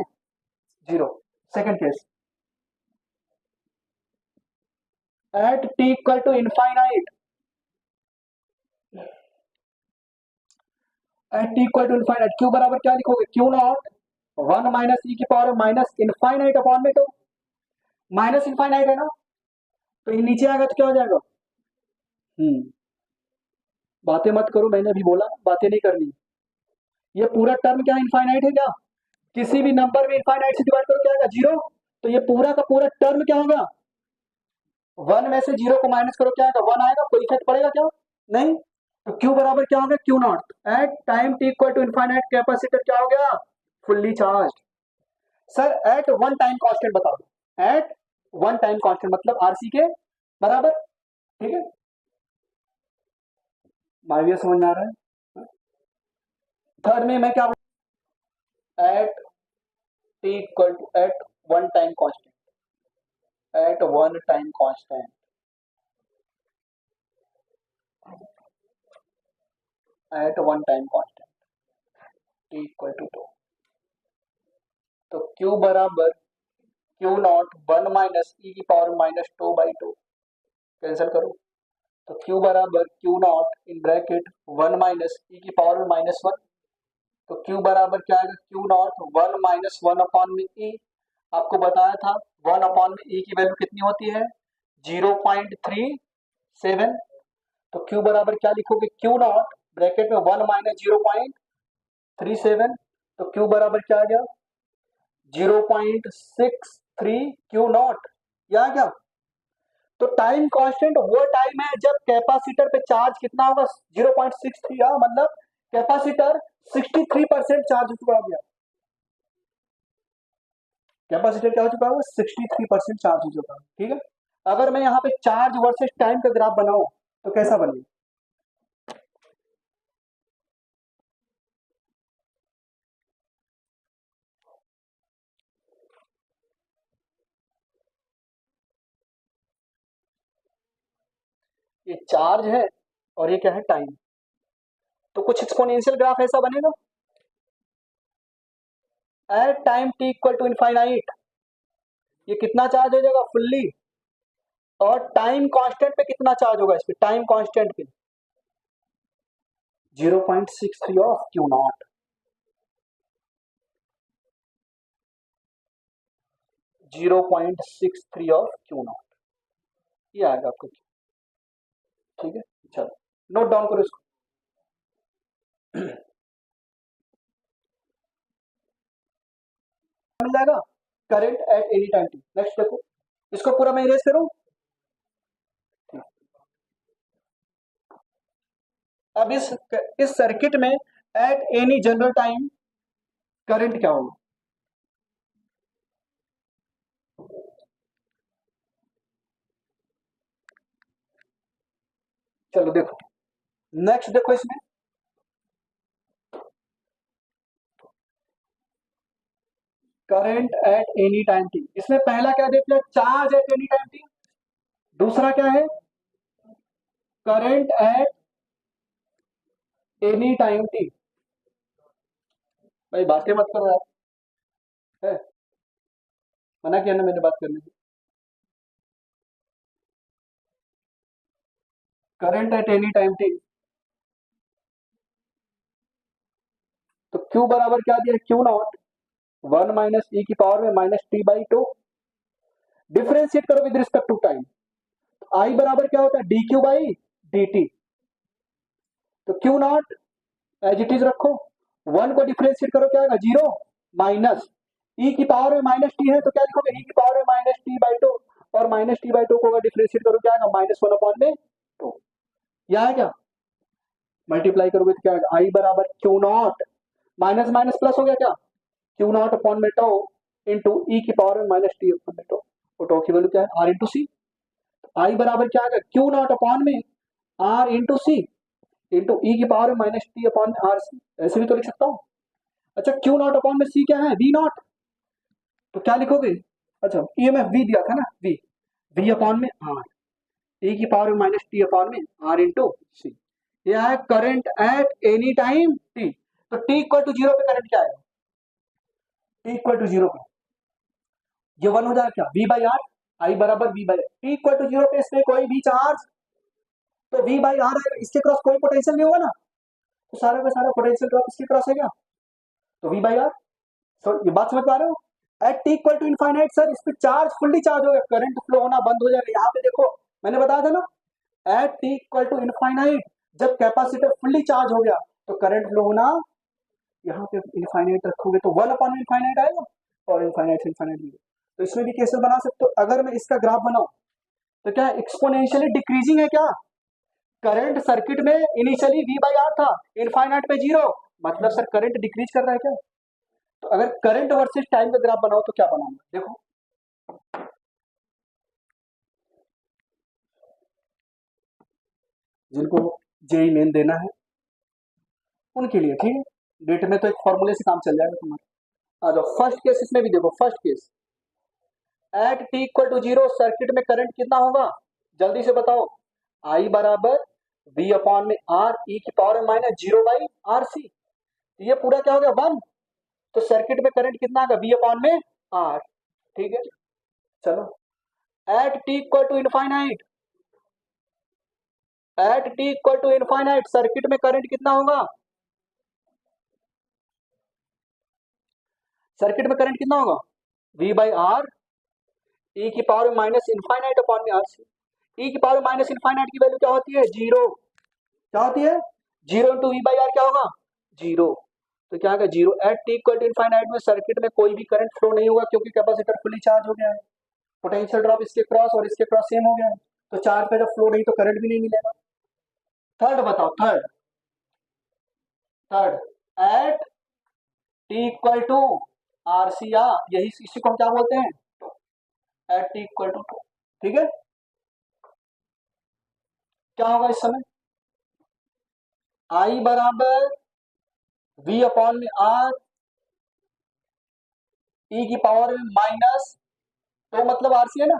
0। Second case, at t equal to infinite, at t equal to infinite Q बराबर क्या लिखोगे, Q नॉट 1 माइनस e की पावर माइनस इनफाइनाइट अपॉन में 2, माइनस इनफाइनाइट है ना, तो ये नीचे आएगा तो क्या हो जाएगा, बातें मत करो, मैंने अभी बोला बातें नहीं करनी, ये पूरा टर्म क्या इनफाइनाइट है क्या, किसी भी नंबर में इनफाइनाइट से डिवाइड करो क्या आएगा 0, तो ये पूरा का पूरा टर्म क्या होगा, 1 में से 0 को माइनस करो क्या आएगा 1 आएगा, कोई इफेक्ट पड़ेगा क्या, नहीं, तो Q बराबर क्या हो गया, Q not at time t equal to infinite capacitor क्या हो गया, fully charge. Sir at one time constant बता दो, एट वन टाइम कांस्टेंट मतलब RC के बराबर, ठीक है, माइवियर समझ में आ रहा है। थर्ड में मैं क्या, at t equal to at one time constant, at one time constant, at one time constant t equal to 2, तो Q बराबर Q नॉट 1 माइनस e की पावर माइनस 2 बाई 2, कैंसिल करो, तो Q बराबर Q not in bracket 1 minus e की power minus 1, तो Q बराबर क्या आएगा, Q नॉट 1 माइनस 1 अपॉन में e, आपको बताया था 1 में ई की वैल्यू कितनी होती है 0.37। तो क्यू बराबर क्या लिखोगे क्यू नॉट ब्रैकेट में 1 माइनस 0.37। तो क्यू बराबर क्या आ गया 0.63 क्यू नॉट। या क्या तो टाइम कांस्टेंट वो टाइम है जब कैपेसिटर पे चार्ज कितना होगा 0.63। मतलब कैपेसिटर 63% चार्ज हो चुका हो गया। कैपेसिटर क्या हो चुका है 63% चार्ज हो चुका है। ठीक है अगर मैं यहाँ पे चार्ज वर्सेस टाइम का ग्राफ बनाऊं तो कैसा बनेगा ये चार्ज है और ये क्या है टाइम। तो कुछ एक्सपोनेंशियल ग्राफ ऐसा बनेगा at time T equal to infinite ये कितना चार्ज हो जाएगा फुल्ली। और टाइम कांस्टेंट पे कितना चार्ज होगा इस पे टाइम कांस्टेंट पे 0.63 of Q not. 0.63 of Q not ये आएगा आपको। ठीक है चलो नोट डाउन करो इसको। मिल जाएगा current eight any time T. Next देखो इसको पूरा मैं इरेज करूं। अब इस सर्किट में at any general time current क्या होगा चलो देखो नेक्स्ट देखो इसमें current eight any time T. इसमें पहला क्या देख लिया charge at any time T. दूसरा क्या है current eight any time T. भाई बातें मत करो यार है मना किया ना मैंने बात करने की। Current eight any time T तो क्यू बराबर क्या दिया क्यू नॉट 1 माइनस ई की पावर में minus T by two. Differentiate करो with respect to time. I बराबर क्या होता है D Q by D T. तो Q naught as it is रखो 1 को डिफरेंशिएट करो क्या आएगा 0 माइनस ई की पावर में माइनस टी है तो क्या लिखोगे ई की पावर में माइनस टी बाई टू। और माइनस टी बाई टू को अगर डिफरेंशिएट करो क्या आएगा -1 अपॉन में टू। यह है क्या मल्टीप्लाई करोगे तो क्या आएगा आई बराबर Q not minus minus plus हो गया क्या क्यू नॉट अपॉन में टो इंटू ई की पावर में माइनस टी अपॉन में टो। और टो की वैल्यू क्या है आर इंटू सी। आई बराबर क्या आएगा क्यू नॉट अपॉन में आर इंटू सी इंटू ई की पावर में माइनस टी अपॉन में आर सी। ऐसे भी तो लिख सकता हूँ। अच्छा क्यू नॉट अपॉन में सी क्या है वी नॉट। तो क्या लिखोगे अच्छा ये मैं वी दिया था ना वी वी अपॉन में आर ई की पावर में माइनस टी अपॉन में आर इंटू सी। यह है current eight any time T. तो टी इक्वल टू जीरो पे करंट क्या है टी इक्वल टू जीरो पे ये 1 हो जाएगा क्या वी बाई आर आई बराबर V by T equal to zero पे इसमें कोई भी चार्ज तो वी बाई आर आएगा। इसके क्रॉस कोई पोटेंशियल नहीं होगा ना तो सारा का सारा पोटेंशियल ड्रॉप इसके क्रॉस है क्या तो वी बाई आर। तो ये बात समझ पा रहे हो at T equal to infinite sir इस पे चार्ज फुल्ली चार्ज हो गया करंट फ्लो होना बंद हो जाएगा। यहाँ पे देखो मैंने बताया था ना at T equal to infinite जब कैपेसिटर फुल्ली चार्ज हो गया तो करंट फ्लो होना यहाँ पे इनफाइनाइट रखोगे तो 1 अपॉन इनफाइनाइट आएगा और इनफाइनाइट से इनफाइनाइट। तो इसमें भी केसेस बना सकते हो। अगर मैं इसका ग्राफ बनाऊं तो क्या एक्सपोनेंशियली डिक्रीजिंग है क्या करंट सर्किट में इनिशियली वी बाई आर था इनफाइनाइट पे 0 मतलब सर करंट डिक्रीज कर रहा है क्या। तो अगर करंट वर्सेस टाइम का ग्राफ बनाओ तो क्या बनाऊंगा देखो जिनको जेई मेन देना है उनके लिए ठीक है डेट में तो एक फॉर्मूले से काम चल जाएगा तुम्हारा। आ जाओ फर्स्ट केस इसमें भी देखो first case at T equal to zero circuit में करंट कितना होगा जल्दी से बताओ आई बराबर वी अपॉन में आर ई की power minus 0 by R C. ये पूरा क्या हो गया 1। तो सर्किट में करंट कितना आएगा वी अपॉन में आर। ठीक है चलो at T equal to infinite at T equal to infinite circuit में करंट कितना होगा सर्किट में करंट कितना होगा वी बाई आर ई की पावर माइनस इनफाइनाइट अपॉन में आर सी। ई की पावर माइनस इनफाइनाइट की वैल्यू क्या होती है? जीरो। क्या होती है? Zero into V by R क्या होगा? जीरो। तो क्या होगा? Zero. At T equal to infinite में सर्किट में कोई भी करंट फ्लो नहीं होगा क्योंकि कैपेसिटर फुली चार्ज हो गया है। पोटेंशियल ड्रॉप इसके क्रॉस और इसके क्रॉस सेम हो गया है, तो चार्ज पे जब फ्लो नहीं तो करंट भी नहीं मिलेगा। थर्ड बताओ, third third at T equal to R C या यही इसी को हम क्या बोलते हैं? At T equal to. ठीक है, क्या होगा इस समय? आई बराबर वी अपॉन में आर ई की पावर में माइनस, तो मतलब आरसी है ना,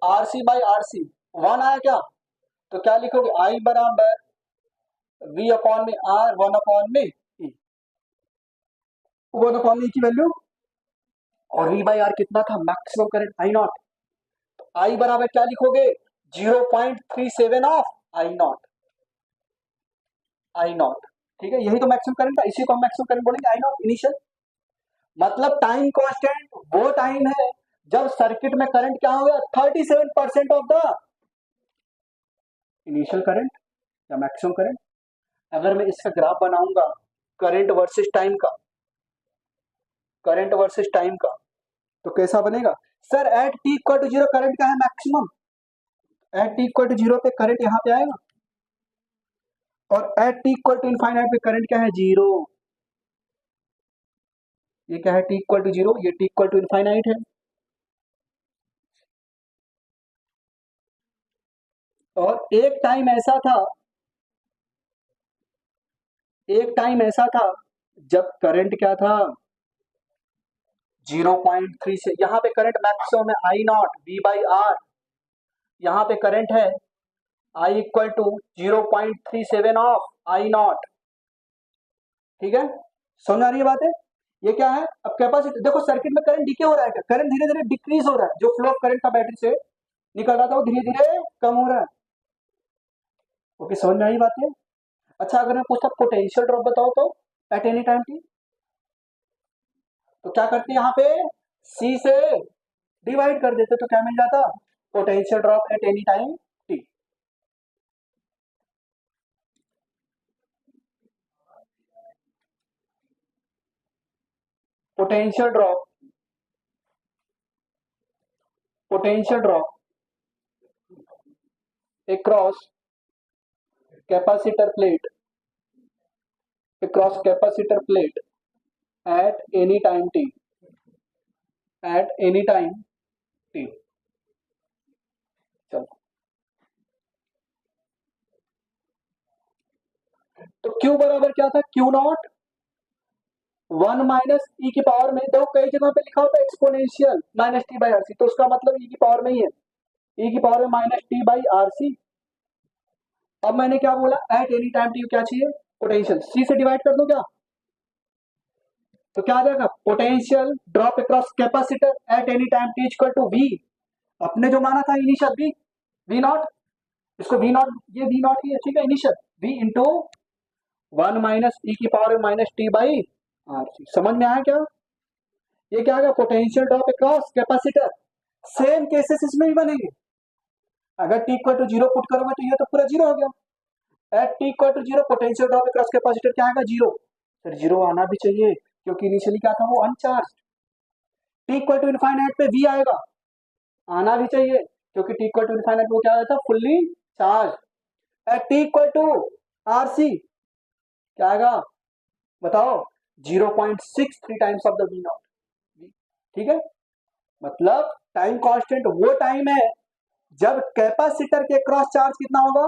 आरसी बाई आरसी वन आया क्या? तो क्या लिखोगे? आई बराबर वी अपॉन में आर वन अपॉन में ई, वन अपॉन में ई की वैल्यू, और वी बाई आर कितना था? Maximum current I naught. I बराबर क्या लिखोगे? 0.37 of I naught, I naught. ठीक है, यही तो मैक्सिमम करंट था, इसी को हम मैक्सिमम करंट बोलेंगे, आई नॉट इनिशियल। मतलब टाइम कांस्टेंट वो टाइम है जब सर्किट में करंट क्या हो गया? 37% ऑफ द इनिशियल करंट या मैक्सिमम करंट। अगर मैं इसका ग्राफ बनाऊंगा करंट वर्सेस टाइम का, करंट वर्सेस टाइम का, तो कैसा बनेगा? Sir at T equal to zero current का है maximum, at T equal to zero पे करंट यहां पे आएगा, और at T equal to infinite पे करंट क्या है? जीरो। ये क्या है? टी इक्वल टू जीरो, ये टी इक्वल टू इनफाइनाइट है। और एक टाइम ऐसा था, एक टाइम ऐसा था जब करंट क्या था? 0.3 से, यहां पे करंट मैक्सिमम है I naught V by R, यहां पे करंट है I equal to 0.37 of I naught. ठीक है, समझ आ रही है बात है? ये क्या है? अब कैपेसिटी देखो, सर्किट में करंट डीके हो रहा है, करंट धीरे धीरे डिक्रीज हो रहा है, जो फ्लो ऑफ करंट का बैटरी से निकल रहा था वो धीरे धीरे कम हो रहा है। ओके, समझ में आई बात है? अच्छा, अगर मैं पूछता पोटेंशियल ड्रॉप बताओ तो एट एनी टाइम टी, तो क्या करते हैं? यहाँ पे सी से डिवाइड कर देते तो क्या मिल जाता? Potential drop eight any time T. Potential drop, potential drop across capacitor plate, across capacitor plate at any time t, at any time t। चलो, तो Q बराबर क्या था? Q not one minus E की पावर में, देखो कई जगह पे लिखा होता है exponential minus T by RC, तो उसका मतलब ई की पावर में ही है, ई की पावर में माइनस टी बाई आरसी। अब मैंने क्या बोला? एट एनी टाइम टी क्या चाहिए? पोटेंशियल। सी से डिवाइड कर दो क्या? तो क्या आ जाएगा? Potential drop across capacitor at any time T equal to V, अपने जो माना था इनिशियल वी, वी नॉट, इसको वी नॉट, ये वी नॉट ही है, ठीक है, initial V into one minus E की power minus T by R C. समझ में आया क्या? ये क्या आ गया? Potential drop across capacitor. Same cases इसमें भी बनेंगे, अगर T equal to zero put करोगे तो ये तो पूरा जीरो हो गया। At T equal to zero potential drop across capacitor क्या आएगा? जीरो। फिर जीरो आना भी चाहिए क्योंकि इनिशियली क्या था? वो uncharge. T equal to infinite पे वी आएगा, आना भी चाहिए क्योंकि टी इक्वल टू इनफाइनाइट वो क्या आया था? Fully charge. At T equal to R C क्या आएगा? बताओ? 0.63 times of the V not. ठीक है, मतलब टाइम कांस्टेंट वो टाइम है जब कैपेसिटर के क्रॉस चार्ज कितना होगा?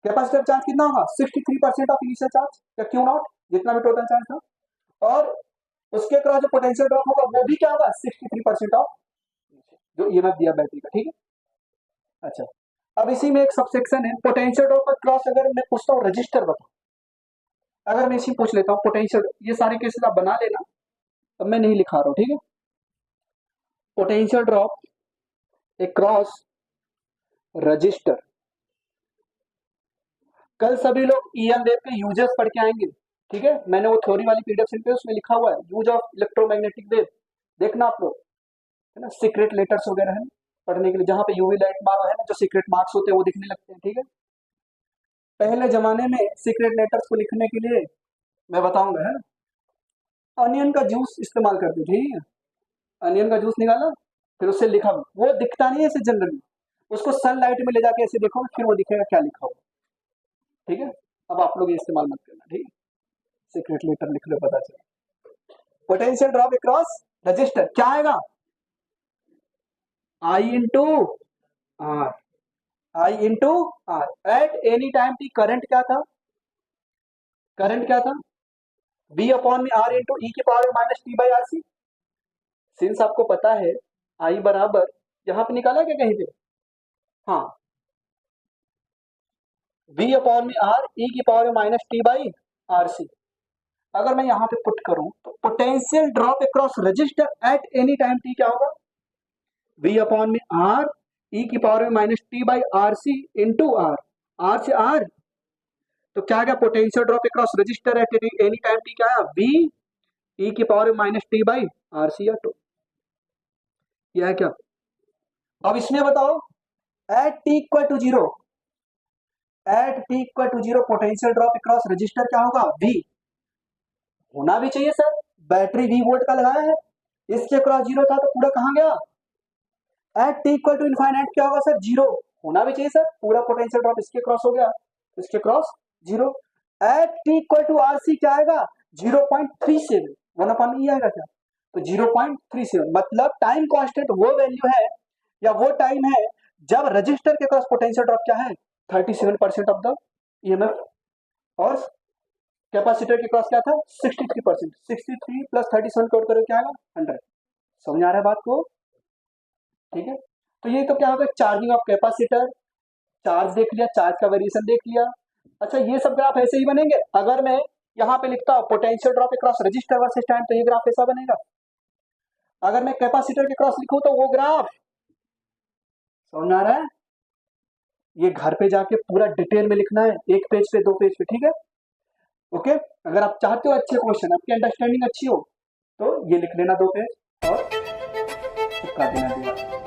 कैपेसिटर चार्ज कितना होगा? 63% ऑफ इनिशियल चार्ज या क्यू नॉट, जितना भी टोटल चार्ज था, और उसके क्रॉस जो पोटेंशियल ड्रॉप होगा वो भी क्या होगा? 63% ऑफ जो ईएमएफ दिया बैटरी का। ठीक है, अच्छा, अब इसी में एक सबसेक्शन है पोटेंशियल ड्रॉप का क्रॉस। अगर मैं पूछता हूँ रजिस्टर बताओ, अगर मैं इसी पूछ लेता हूँ पोटेंशियल, ये सारे केसेस आप बना लेना, अब मैं नहीं लिखा रहा हूँ, ठीक है। पोटेंशियल ड्रॉप अक्रॉस रजिस्टर, कल सभी लोग ईएम वेव के यूजेस पढ़ के आएंगे, ठीक है, मैंने वो थ्योरी वाली पीडीएफ सेंड पे उसमें लिखा हुआ है यूज ऑफ इलेक्ट्रोमैग्नेटिक वेव, देखना आप लोग, है ना, सीक्रेट लेटर्स वगैरह है पढ़ने के लिए, जहाँ पे यूवी लाइट मारो है ना, जो सीक्रेट मार्क्स होते हैं वो दिखने लगते हैं। ठीक है, पहले जमाने में सीक्रेट लेटर्स को लिखने के लिए मैं बताऊंगा, है ना, अनियन का जूस इस्तेमाल करते थे। अनियन का जूस निकाला, फिर उससे लिखा, वो दिखता नहीं है ऐसे जनरली, उसको सनलाइट में ले जाके ऐसे देखो, फिर वो दिखेगा क्या लिखा हुआ। ठीक है, अब आप लोग ये इस्तेमाल मत करना, ठीक है, सीक्रेट लेटर लिख लो, पता चला। पोटेंशियल ड्रॉप अक्रॉस रजिस्टर क्या आएगा, I into R, I into R at any time t. Current क्या था, करंट क्या था, v अपॉन में आर इंटू ई की power minus T by R C. Since आपको पता है आई बराबर, यहां पे निकाला क्या कहीं पे, हाँ, v अपॉन में आर ई की पावर में minus T by R C. अगर मैं यहां पे पुट करूं तो potential drop across resistor at any time T क्या होगा, v अपॉन में आर ई की पावर में minus T by R C into R, R से आर, तो क्या गया, potential drop across resistor at any time T क्या है, v ई की पावर में minus T by R C या टू, यह है क्या। अब इसमें बताओ at T equal to zero, at T equal to zero potential drop across register क्या होगा, v, होना भी चाहिए सर, बैटरी v वोल्ट का लगाया है, इसके क्रॉस जीरो था तो पूरा कहां गया, at T equal to infinite क्या होगा सर, जीरो, होना भी चाहिए सर, पूरा पोटेंशियल ड्रॉप इसके क्रॉस हो गया, इसके cross zero. At T equal to R C क्या आएगा, 0.37, 1/E आएगा क्या, तो 0.37, मतलब टाइम कांस्टेंट वो वैल्यू है या वो टाइम है जब रजिस्टर के क्रॉस पोटेंशियल ड्रॉप क्या है, 37% ऑफ द ईएमएफ, और कैपेसिटर के क्रॉस क्या था, 63%, 63 प्लस 37 कोड करो क्या आएगा, 100। समझ आ रहा है बात को, ठीक है। तो ये तो क्या होगा, चार्जिंग ऑफ कैपेसिटर, चार्ज देख लिया, चार्ज का वेरिएशन देख लिया। अच्छा, ये सब ग्राफ ऐसे ही बनेंगे, अगर मैं यहाँ पे लिखता हूँ potential drop across register versus time, तो ये ग्राफ ऐसा बनेगा। अगर मैं कैपेसिटर के क्रॉस लिखूं तो वो ग्राफ, समझ आ रहा है, ये घर पे जाके पूरा डिटेल में लिखना है, एक पेज पे, दो पेज पे, ठीक है, ओके। अगर आप चाहते हो अच्छे क्वेश्चन, आपकी अंडरस्टैंडिंग अच्छी हो, तो ये लिख लेना 2 पेज और चिपका देना दीवार।